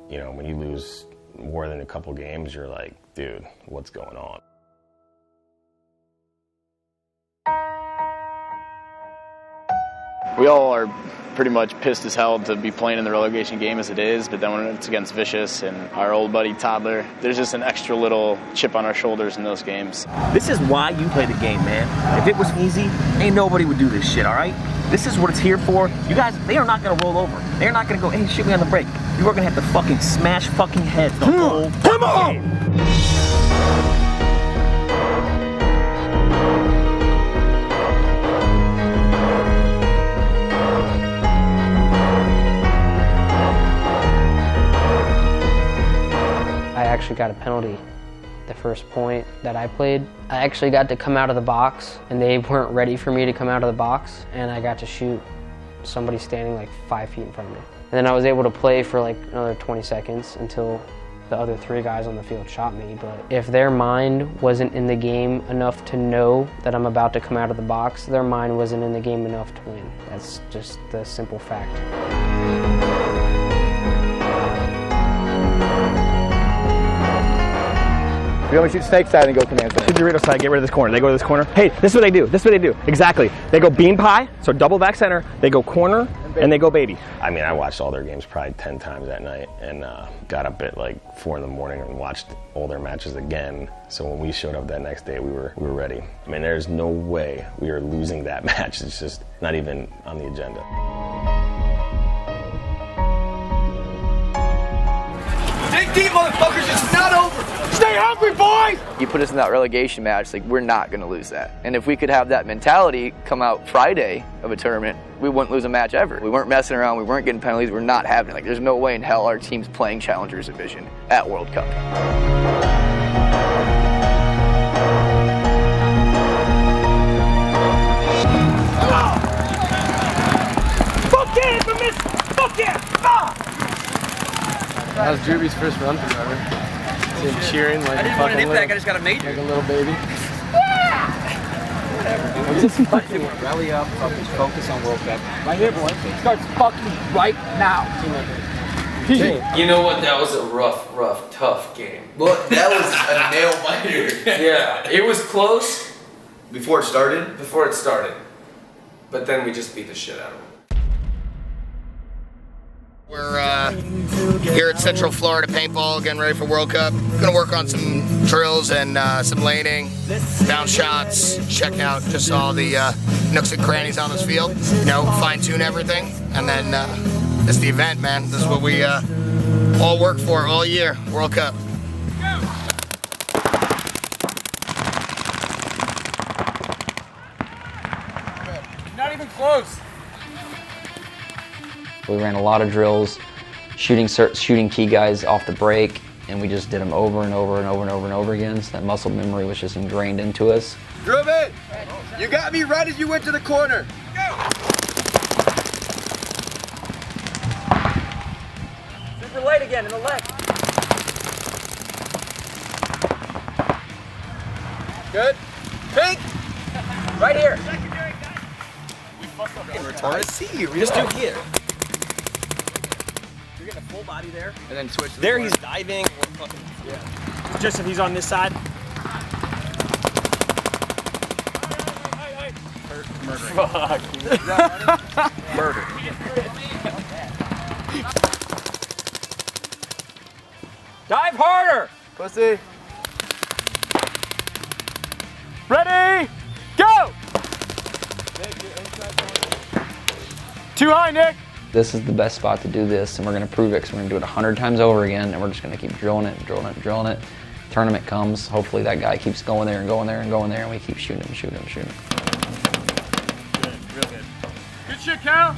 you know, when you lose more than a couple games, you're like, dude, what's going on? We all are pretty much pissed as hell to be playing in the relegation game as it is, but then when it's against Vicious and our old buddy Toddler, there's just an extra little chip on our shoulders in those games. This is why you play the game, man. If it was easy, ain't nobody would do this shit, all right? This is what it's here for. You guys, they are not gonna roll over. They're not gonna go, hey, shoot me on the break. You are gonna have to fucking smash fucking heads the whole game. I actually got a penalty the first point that I played. I actually got to come out of the box and they weren't ready for me to come out of the box, and I got to shoot somebody standing like 5 feet in front of me. And then I was able to play for like another 20 seconds until the other 3 guys on the field shot me. But if their mind wasn't in the game enough to know that I'm about to come out of the box, their mind wasn't in the game enough to win. That's just the simple fact. We only shoot snake side and go command side. Shoot Dorito side, get rid of this corner. They go to this corner. Hey, this is what they do. This is what they do. Exactly. They go bean pie, so double back center. They go corner, and they go baby. I mean, I watched all their games probably 10 times that night, and got up at like 4 in the morning and watched all their matches again. So when we showed up that next day, we were ready. I mean, there's no way we are losing that match. It's just not even on the agenda. Dig deep, motherfuckers. It's not over. Stay hungry, boys! You put us in that relegation match, like, we're not going to lose that. And if we could have that mentality come out Friday of a tournament, we wouldn't lose a match ever. We weren't messing around, we weren't getting penalties, we're not having it. Like, there's no way in hell our team's playing Challengers Division at World Cup. Fuck yeah, for miss! Fuck yeah! That was Drewby's first run for driver. Him cheering like I didn't want an impact, I just got a major. Like a little baby. Whatever, dude. Just fucking rally up, fucking focus on World Cup. Right here, boy. It starts fucking right now. You know what? That was a rough, tough game. Well, that was a nail biter. Yeah, it was close. Before it started? Before it started. But then we just beat the shit out of them. We're here at Central Florida Paintball, getting ready for World Cup. Gonna work on some drills and some laning, down shots, check out just all the nooks and crannies on this field. You know, fine tune everything, and then it's the event, man. This is what we all work for all year, World Cup. Not even close. We ran a lot of drills, shooting key guys off the break, and we just did them over and over and over and over and over again. So that muscle memory was just ingrained into us. Driven! You got me right as you went to the corner. Super late again in the leg. Good. Pink! Right here. I see you. Just do here. You're getting a full body there. And then switch to There the he's diving. Yeah. Just if he's on this side. Fuck. Murder. Dive harder. Pussy. Ready? Go! Too high, Nick. This is the best spot to do this, and we're gonna prove it because we're gonna do it 100 times over again, and we're just gonna keep drilling it and drilling it and drilling it. Tournament comes, hopefully that guy keeps going there and going there and going there, and we keep shooting him, shooting him, shooting him. Good, real good. Good shit, Cal.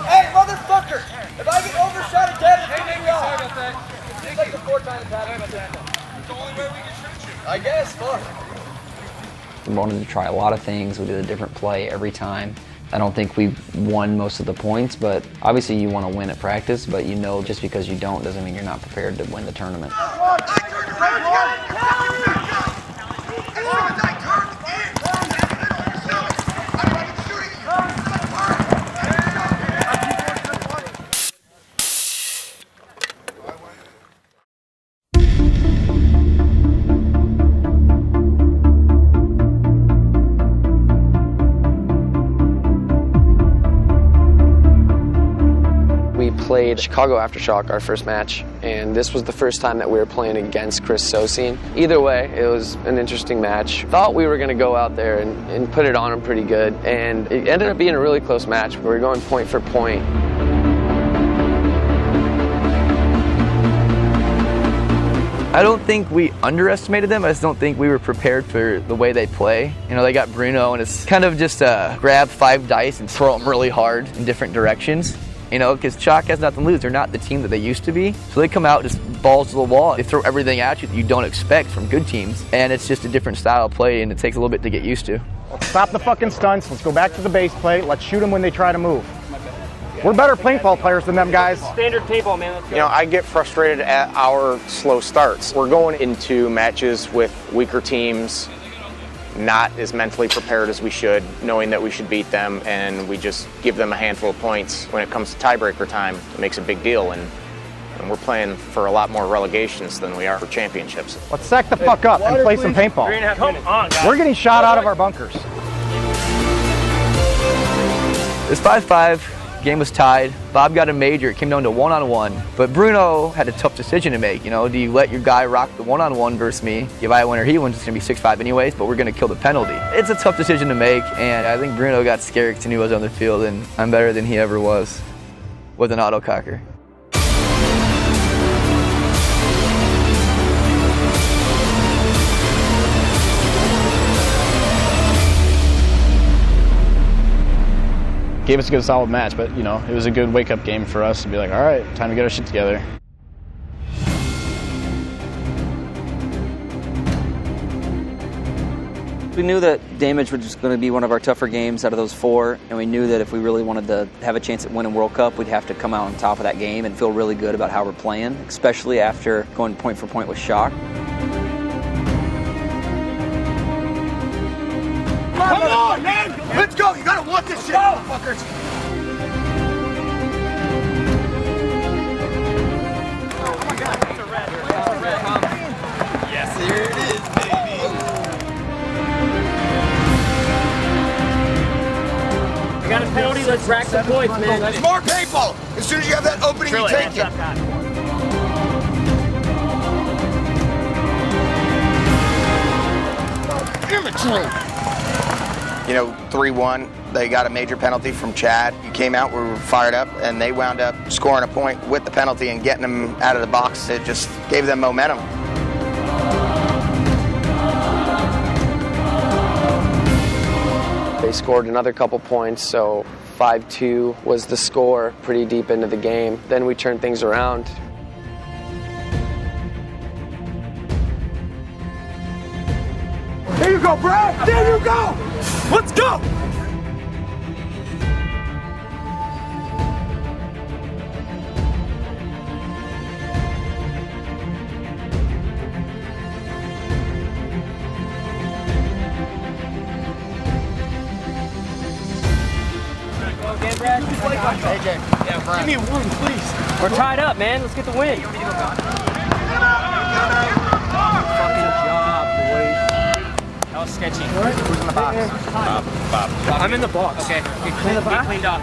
Hey, motherfucker! If I get overshot again, it's gonna be off. It's like the 4 times it's the only way we can shoot you. I guess, fuck. We wanted to try a lot of things. We did a different play every time. I don't think we won most of the points, but obviously you want to win at practice, but you know just because you don't doesn't mean you're not prepared to win the tournament. Played Chicago Aftershock our first match, and this was the first time that we were playing against Chris Sosine. Either way, it was an interesting match. Thought we were going to go out there and put it on him pretty good, and it ended up being a really close match. We were going point for point. I don't think we underestimated them. I just don't think we were prepared for the way they play. You know, they got Bruno, and it's kind of just grab 5 dice and throw them really hard in different directions. You know, because Chalk has nothing to lose. They're not the team that they used to be. So they come out just balls to the wall. They throw everything at you that you don't expect from good teams. And it's just a different style of play, and it takes a little bit to get used to. Let's stop the fucking stunts. Let's go back to the base plate. Let's shoot them when they try to move. We're better paintball players than them guys. Standard paintball, man. Let's go. You know, I get frustrated at our slow starts. We're going into matches with weaker teams, not as mentally prepared as we should, knowing that we should beat them, and we just give them a handful of points. When it comes to tiebreaker time, it makes a big deal, and we're playing for a lot more relegations than we are for championships. Let's sack the fuck up and play some paintball. 3.5 minutes. Come on, guys. We're getting shot out of our bunkers. It's 5-5. Game was tied. Bob got a major. It came down to 1-on-1. But Bruno had a tough decision to make. You know, do you let your guy rock the 1-on-1 versus me? If I win or he wins, it's going to be 6-5 anyways, but we're going to kill the penalty. It's a tough decision to make, and I think Bruno got scared because he knew I was on the field, and I'm better than he ever was with an autococker. Gave us a good solid match, but you know, it was a good wake-up game for us to be like, all right, time to get our shit together. We knew that Damage was just going to be one of our tougher games out of those 4, and we knew that if we really wanted to have a chance at winning World Cup, we'd have to come out on top of that game and feel really good about how we're playing, especially after going point for point with Shock. Come on, man! Let's go! You gotta want this shit, motherfuckers! Oh my God, it's a red. Yes, here it is, baby. We got a penalty, let's rack some points, man. There's more paintball! As soon as you have that opening, you take it. Immature. You know, 3-1, they got a major penalty from Chad. You came out, we were fired up, and they wound up scoring a point with the penalty and getting them out of the box. It just gave them momentum. They scored another couple points, so 5-2 was the score pretty deep into the game. Then we turned things around. There you go, Brad! There you go! Let's go! Again, Brad? AJ. Yeah, Brad. Give me a win, please. We're tied up, man. Let's get the win. Fucking job, boys. That was sketchy. Who's in the box? Bob. I'm in the box. Okay. Get cleaned up.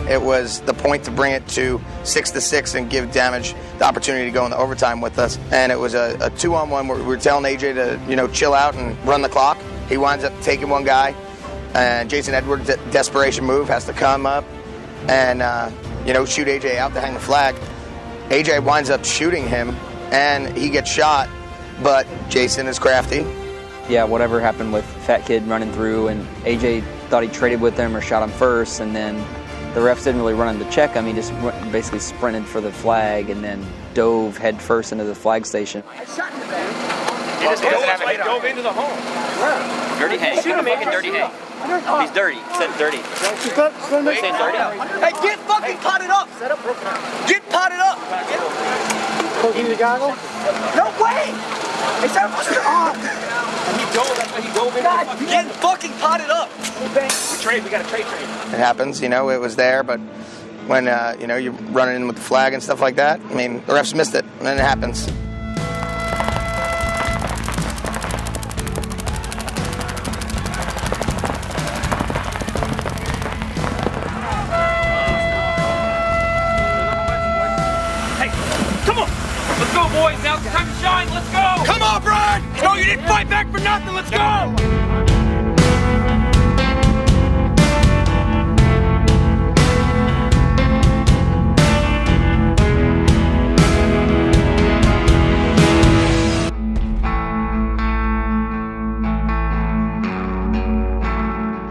It was the point to bring it to 6-6 and give Damage the opportunity to go in the overtime with us. And it was a 2-on-1 where we were telling AJ to, chill out and run the clock. He winds up taking one guy, and Jason Edwards, desperation move, has to come up and, shoot AJ out to hang the flag. AJ winds up shooting him, and he gets shot, but Jason is crafty. Yeah, whatever happened with Fat Kid running through, and AJ thought he traded with him or shot him first, and then the refs didn't really run him to check him. He just basically sprinted for the flag and then dove head first into the flag station. He just dove into the hole. Yeah. Dirty hay. Fucking dirty hay. He's dirty. Said dirty. Saying dirty. Hey, get fucking potted up! Get potted up! Poking the goggle? No way! They said it was on! He dove into the fucking... Get fucking potted up! We got a trade. It happens, it was there, but when, you're running in with the flag and stuff like that, the refs missed it, and then it happens. Hey, come on! Let's go, boys! Now it's time to shine! Let's go! Come on, Brian! No, you didn't fight back for nothing! Let's go!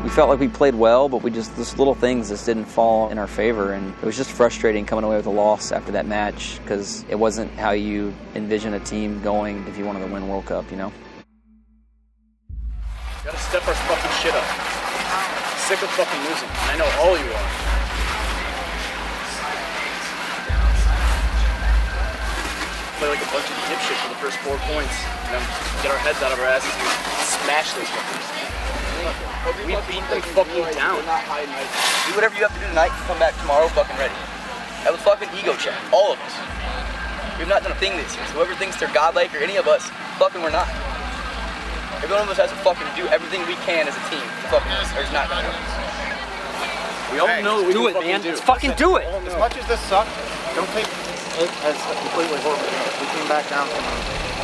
We felt like we played well, but those little things just didn't fall in our favor, and it was just frustrating coming away with a loss after that match because it wasn't how you envision a team going if you wanted to win World Cup, Gotta step our fucking shit up. Sick of fucking losing. I know all you are. Play like a bunch of dipshit for the first 4 points, and then get our heads out of our asses and smash those fuckers. We beat them fucking down. Do whatever you have to do tonight. Come back tomorrow fucking ready. Have a fucking ego check. All of us. We've not done a thing this year. So whoever thinks they're godlike or any of us, fucking we're not. Every one of us has to fucking do everything we can as a team to fucking win, or it's not gonna happen. We all know we do it, man. Let's fucking do it. As much as this sucked, don't take it as completely horrible. We came back down from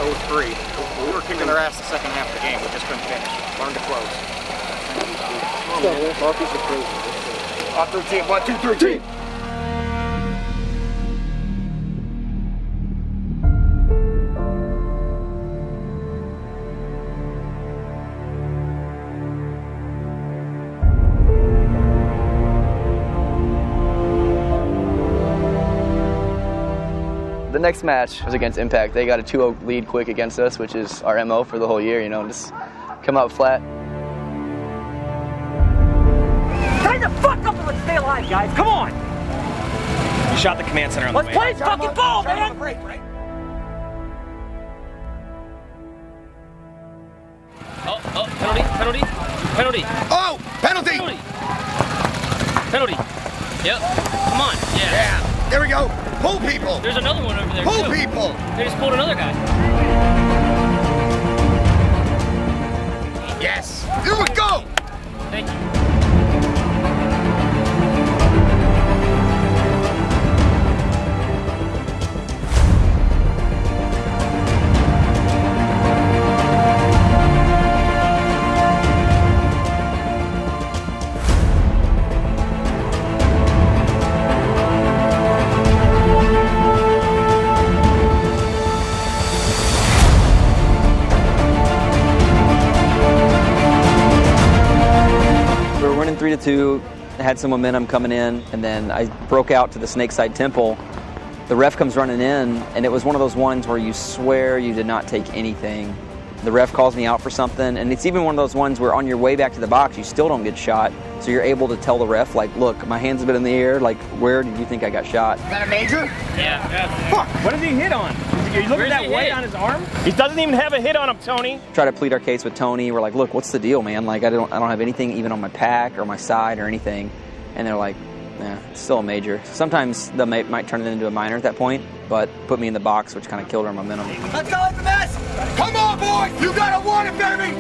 0-3. We were kicking their ass the second half of the game. We just couldn't finish. Learn to close. Off 13, 1, 2, 3, team. The next match was against Impact. They got a 2-0 lead quick against us, which is our MO for the whole year, you know, and just come out flat. Time the fuck up and let's stay alive, guys. Come on. You shot the command center on the way. Let's play this fucking ball, man. Oh, penalty. Oh, penalty. Penalty. Yep. Come on. Yeah. Yeah. There we go. Pull people. There's another one over there. Pull too. people. They just pulled another guy. Yes. Here we go. Thank you. We were winning 3-2, had some momentum coming in, and then I broke out to the Snakeside Temple. The ref comes running in, and it was one of those ones where you swear you did not take anything. The ref calls me out for something, and it's even one of those ones where on your way back to the box, you still don't get shot. So you're able to tell the ref, like, look, my hands have been in the air, like, where did you think I got shot? Is that a major? Yeah. Fuck, what did he hit on? Are you looking at that white on his arm? He doesn't even have a hit on him, Tony. Try to plead our case with Tony. We're like, look, what's the deal, man? Like, I don't have anything even on my pack or my side or anything. And they're like, nah, it's still a major. Sometimes they might turn it into a minor at that point, but put me in the box, which kind of killed our momentum. Let's go, it's a mess. Come on, boys. You gotta want it, baby.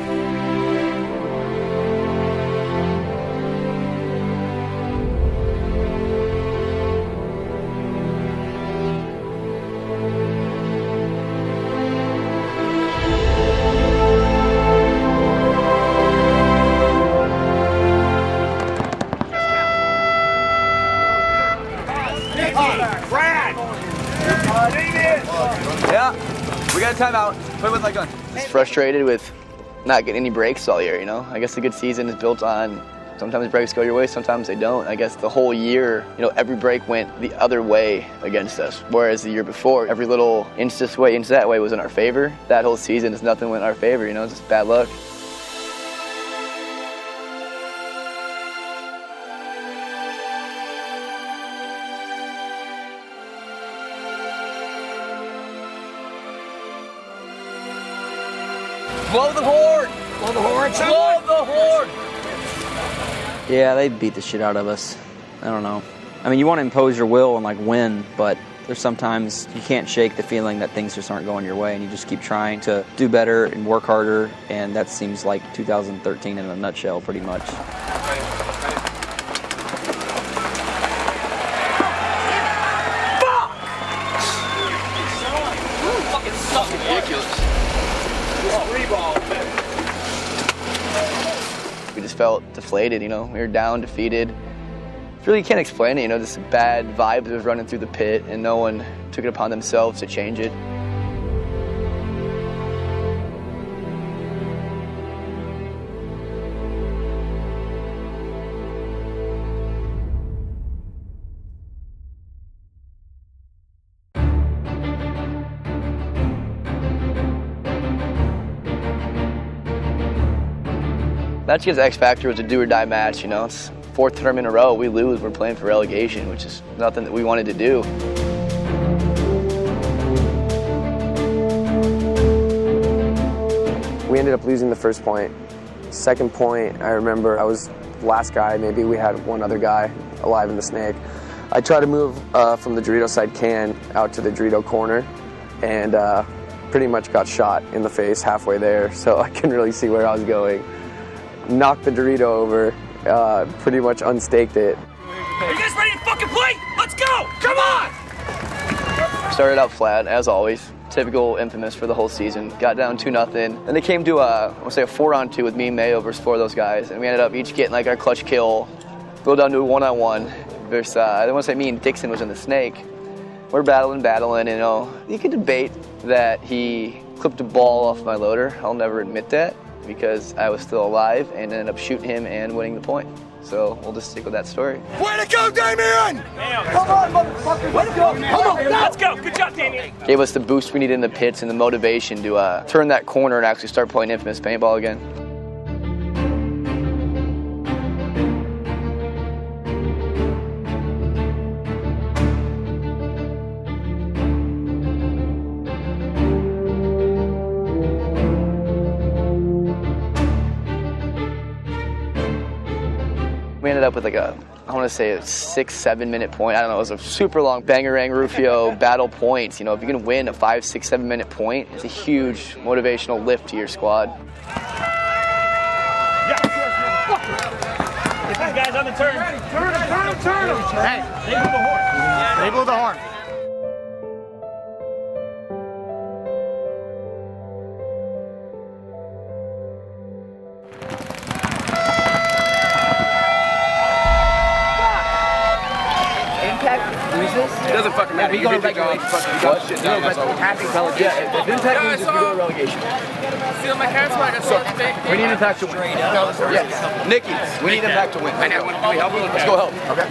Yeah, we got a timeout. Play with my gun. Just frustrated with not getting any breaks all year, you know? I guess a good season is built on sometimes breaks go your way, sometimes they don't. I guess the whole year, you know, every break went the other way against us. Whereas the year before, every little inch this way, inch that way was in our favor. That whole season is nothing went in our favor, you know? It's just bad luck. Blow the horn! Blow the horn! Blow the horn! Yeah, they beat the shit out of us. I don't know. I mean, you want to impose your will and, like, win, but there's sometimes you can't shake the feeling that things just aren't going your way, and you just keep trying to do better and work harder, and that seems like 2013 in a nutshell, pretty much. We just felt deflated, you know. We were down, defeated. Really can't explain it, you know, just bad vibe that was running through the pit, and no one took it upon themselves to change it. Last year's X Factor was a do or die match, you know. It's fourth term in a row. We lose, we're playing for relegation, which is nothing that we wanted to do. We ended up losing the first point. Second point, I remember I was the last guy. Maybe we had one other guy alive in the snake. I tried to move from the Dorito side can out to the Dorito corner, and pretty much got shot in the face halfway there, so I couldn't really see where I was going. Knocked the Dorito over, pretty much unstaked it. Are you guys ready to fucking play? Let's go! Come on! Started out flat, as always. Typical, infamous for the whole season. Got down 2-0. Then they came to I want to say a 4-on-2 with me and Mayo versus four of those guys, and we ended up each getting like our clutch kill. Go down to a 1-on-1 versus I don't want to say me and Dixon was in the snake. We're battling, and you know, you could debate that he clipped a ball off my loader. I'll never admit that. because I was still alive and ended up shooting him and winning the point. So we'll just stick with that story. Way to go, Damien! Come on, motherfucker, let's go! Come on, let's go! Good job, Damien! Gave us the boost we needed in the pits and the motivation to turn that corner and actually start playing infamous paintball again. We ended up with like I want to say a 6-7 minute point. I don't know, it was a super long Bangarang Rufio battle points. You know, if you can win a 5, 6, 7 minute point, it's a huge motivational lift to your squad. Get these guys on the turn. Turn them. Hey, they blew the horn. They blew the horn. It doesn't fucking matter. We go to relegation. What? Shit down, that's all. Yeah, if Impact loses, we go to relegation. See on my hands, I got so big. We need Impact to win. Yes. Nicky, we need Impact to win. I know. Let's go help. Okay.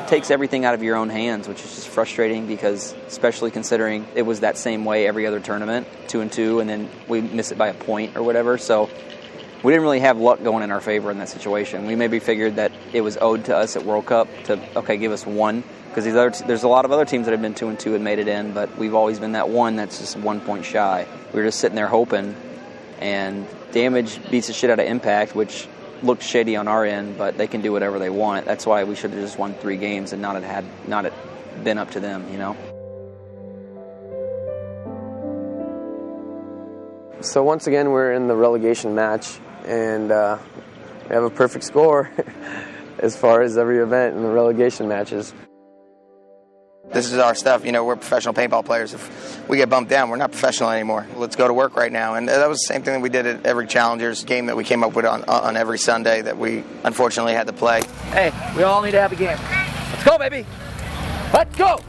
Takes everything out of your own hands, which is just frustrating because, especially considering it was that same way every other tournament, 2-2, and then we miss it by a point or whatever. So we didn't really have luck going in our favor in that situation. We maybe figured that it was owed to us at World Cup to, okay, give us one, because there's a lot of other teams that have been 2-2 and made it in, but we've always been that one that's just 1 point shy. We were just sitting there hoping, and Damage beats the shit out of Impact, which looked shady on our end, but they can do whatever they want. That's why we should have just won 3 games and not have been up to them, you know? So once again, we're in the relegation match, and we have a perfect score as far as every event in the relegation matches. This is our stuff. You know, we're professional paintball players. If we get bumped down, we're not professional anymore. Let's go to work right now. And that was the same thing that we did at every Challengers game that we came up with on every Sunday that we unfortunately had to play. Hey, we all need to have a game. Let's go, baby. Let's go.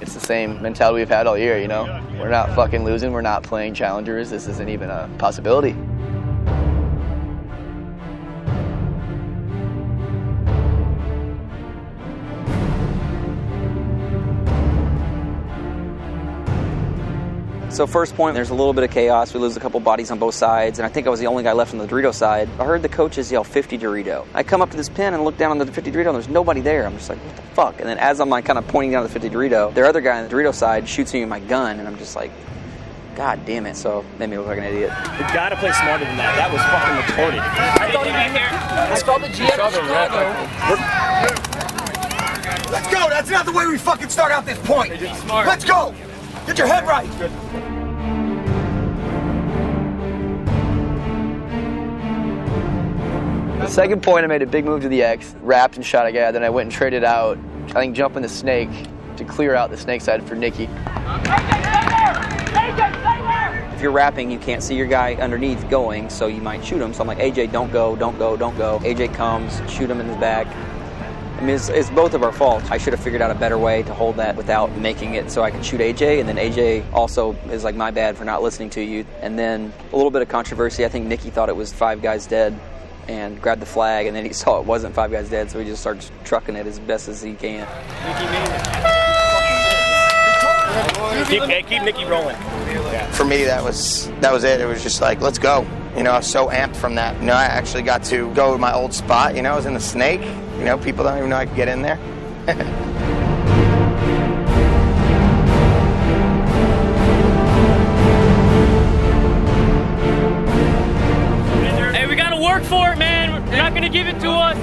It's the same mentality we've had all year, you know? We're not fucking losing. We're not playing Challengers. This isn't even a possibility. So first point, there's a little bit of chaos. We lose a couple bodies on both sides, and I think I was the only guy left on the Dorito side. I heard the coaches yell 50 Dorito. I come up to this pin and look down on the 50 Dorito, and there's nobody there. I'm just like, what the fuck? And then as I'm like kind of pointing down at the 50 Dorito, their other guy on the Dorito side shoots me with my gun, and I'm just like, God damn it. So made me look like an idiot. We gotta play smarter than that. That was fucking retarded. I thought I saw the GM of Chicago. Let's go! That's not the way we fucking start out this point! Let's go! Get your head right! The second point, I made a big move to the X, wrapped and shot a guy, then I went and traded out, I think jumping the snake to clear out the snake side for Nicky. If you're rapping, you can't see your guy underneath going, so you might shoot him. So I'm like, AJ, don't go, don't go, don't go. AJ comes, shoot him in his back. I mean, it's both of our faults. I should have figured out a better way to hold that without making it so I could shoot AJ, and then AJ also is like, my bad for not listening to you. And then a little bit of controversy. I think Nicky thought it was 5 guys dead and grabbed the flag, and then he saw it wasn't 5 guys dead, so he just starts trucking it as best as he can. Keep Nicky rolling. For me, that was it. It was just like, let's go. You know, I was so amped from that. You know, I actually got to go to my old spot. You know, I was in the snake. You know, people don't even know I could get in there. Hey, we gotta work for it, man. They're not gonna give it to us.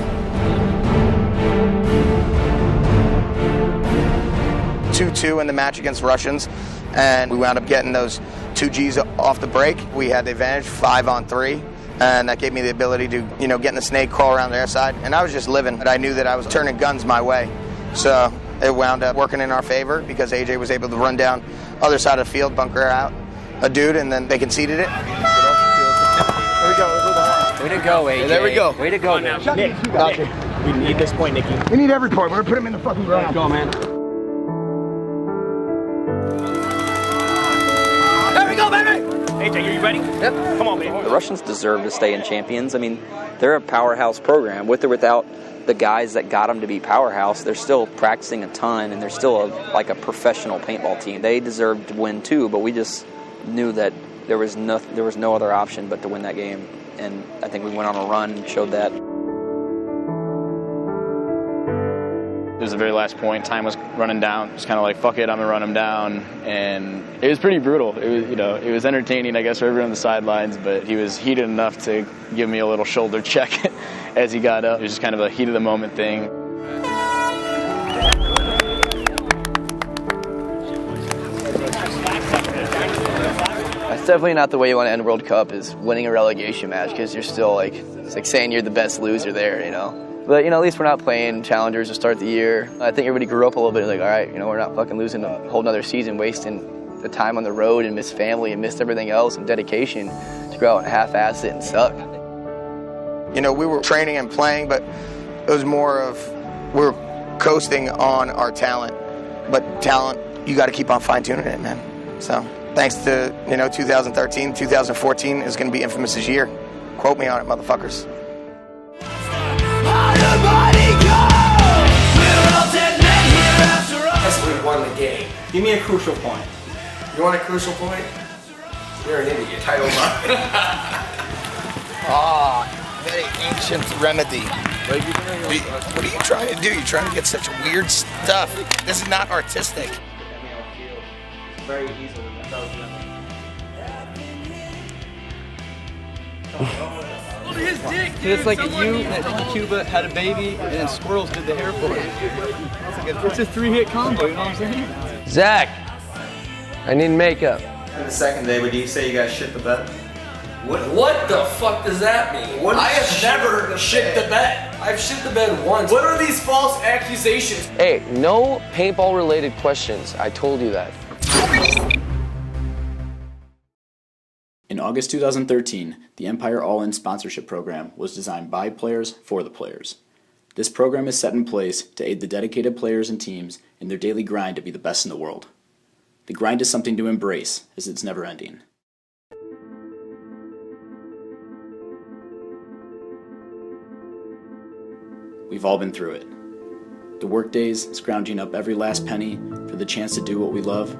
2-2 in the match against Russians, and we wound up getting those 2 Gs off the break. We had the advantage 5-on-3, and that gave me the ability to, you know, get in the snake, crawl around their side, and I was just living. But I knew that I was turning guns my way, so it wound up working in our favor because AJ was able to run down other side of the field, bunker out a dude, and then they conceded it. There we go. Way to go, AJ. Hey, there we go. Way to go, man. Nick, we need this point, Nicky. We need every point. We're gonna put him in the fucking ground. Go, man. There we go, baby! AJ, are you ready? Yep. Come on, baby. The Russians deserve to stay in champions. I mean, they're a powerhouse program. With or without the guys that got them to be powerhouse, they're still practicing a ton, and they're still like a professional paintball team. They deserved to win too, but we just knew that there was no other option but to win that game. And I think we went on a run and showed that. It was the very last point. Time was running down. Just kind of like, fuck it, I'm gonna run him down. And it was pretty brutal. It was, it was entertaining, I guess, for everyone on the sidelines. But he was heated enough to give me a little shoulder check as he got up. It was just kind of a heat of the moment thing. That's definitely not the way you want to end World Cup, is winning a relegation match, because you're still like, it's like saying you're the best loser there, But, at least we're not playing challengers to start the year. I think everybody grew up a little bit, like, all right, we're not fucking losing a whole nother season, wasting the time on the road and miss family and miss everything else and dedication to go out and half-ass it and suck. We were training and playing, but it was more of we were coasting on our talent. But talent, you got to keep on fine-tuning it, man. So thanks to, 2013, 2014 is going to be infamous this year. Quote me on it, motherfuckers. Yes, we won the game. Give me a crucial point. You want a crucial point? You're an idiot. Title Very ancient remedy. What are you trying to do? You're trying to get such weird stuff. This is not artistic. Very easily. Look at his dick, dude. It's like you that Cuba had a baby and then squirrels did the hair for it. It's a 3-hit combo, you know what I'm saying? Zach, I need makeup. In the second day, would you say you guys shit the bed? What the fuck does that mean? I have never shit the bed. I've shit the bed once. What are these false accusations? Hey, no paintball related questions. I told you that. In August 2013, the Empire All-In sponsorship program was designed by players for the players. This program is set in place to aid the dedicated players and teams in their daily grind to be the best in the world. The grind is something to embrace, as it's never ending. We've all been through it. The work days, scrounging up every last penny for the chance to do what we love.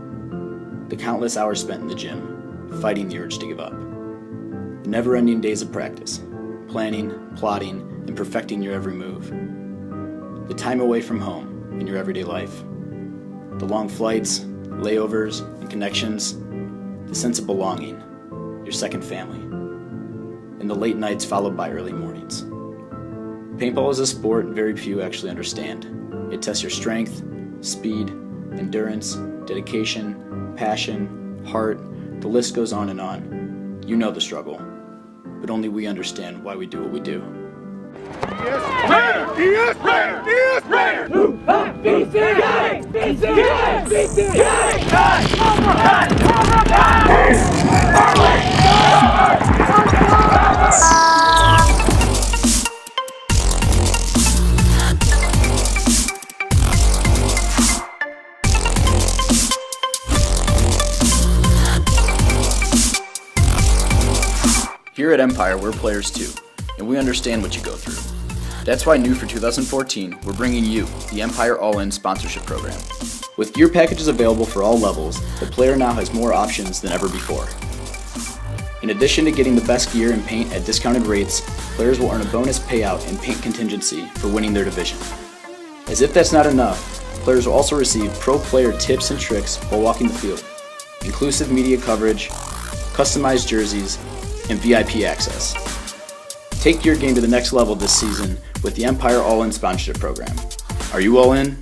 The countless hours spent in the gym, fighting the urge to give up. The never-ending days of practice, planning, plotting, and perfecting your every move. The time away from home in your everyday life. The long flights, layovers, and connections. The sense of belonging, your second family. And the late nights followed by early mornings. Paintball is a sport very few actually understand. It tests your strength, speed, endurance, dedication, passion, heart. The list goes on and on. You know the struggle, but only we understand why we do what we do. Here at Empire, we're players too, and we understand what you go through. That's why new for 2014, we're bringing you the Empire All-In sponsorship program. With gear packages available for all levels, the player now has more options than ever before. In addition to getting the best gear and paint at discounted rates, players will earn a bonus payout and paint contingency for winning their division. As if that's not enough, players will also receive pro player tips and tricks while walking the field, inclusive media coverage, customized jerseys, and VIP access. Take your game to the next level this season with the Empire All-In sponsorship program. Are you all in?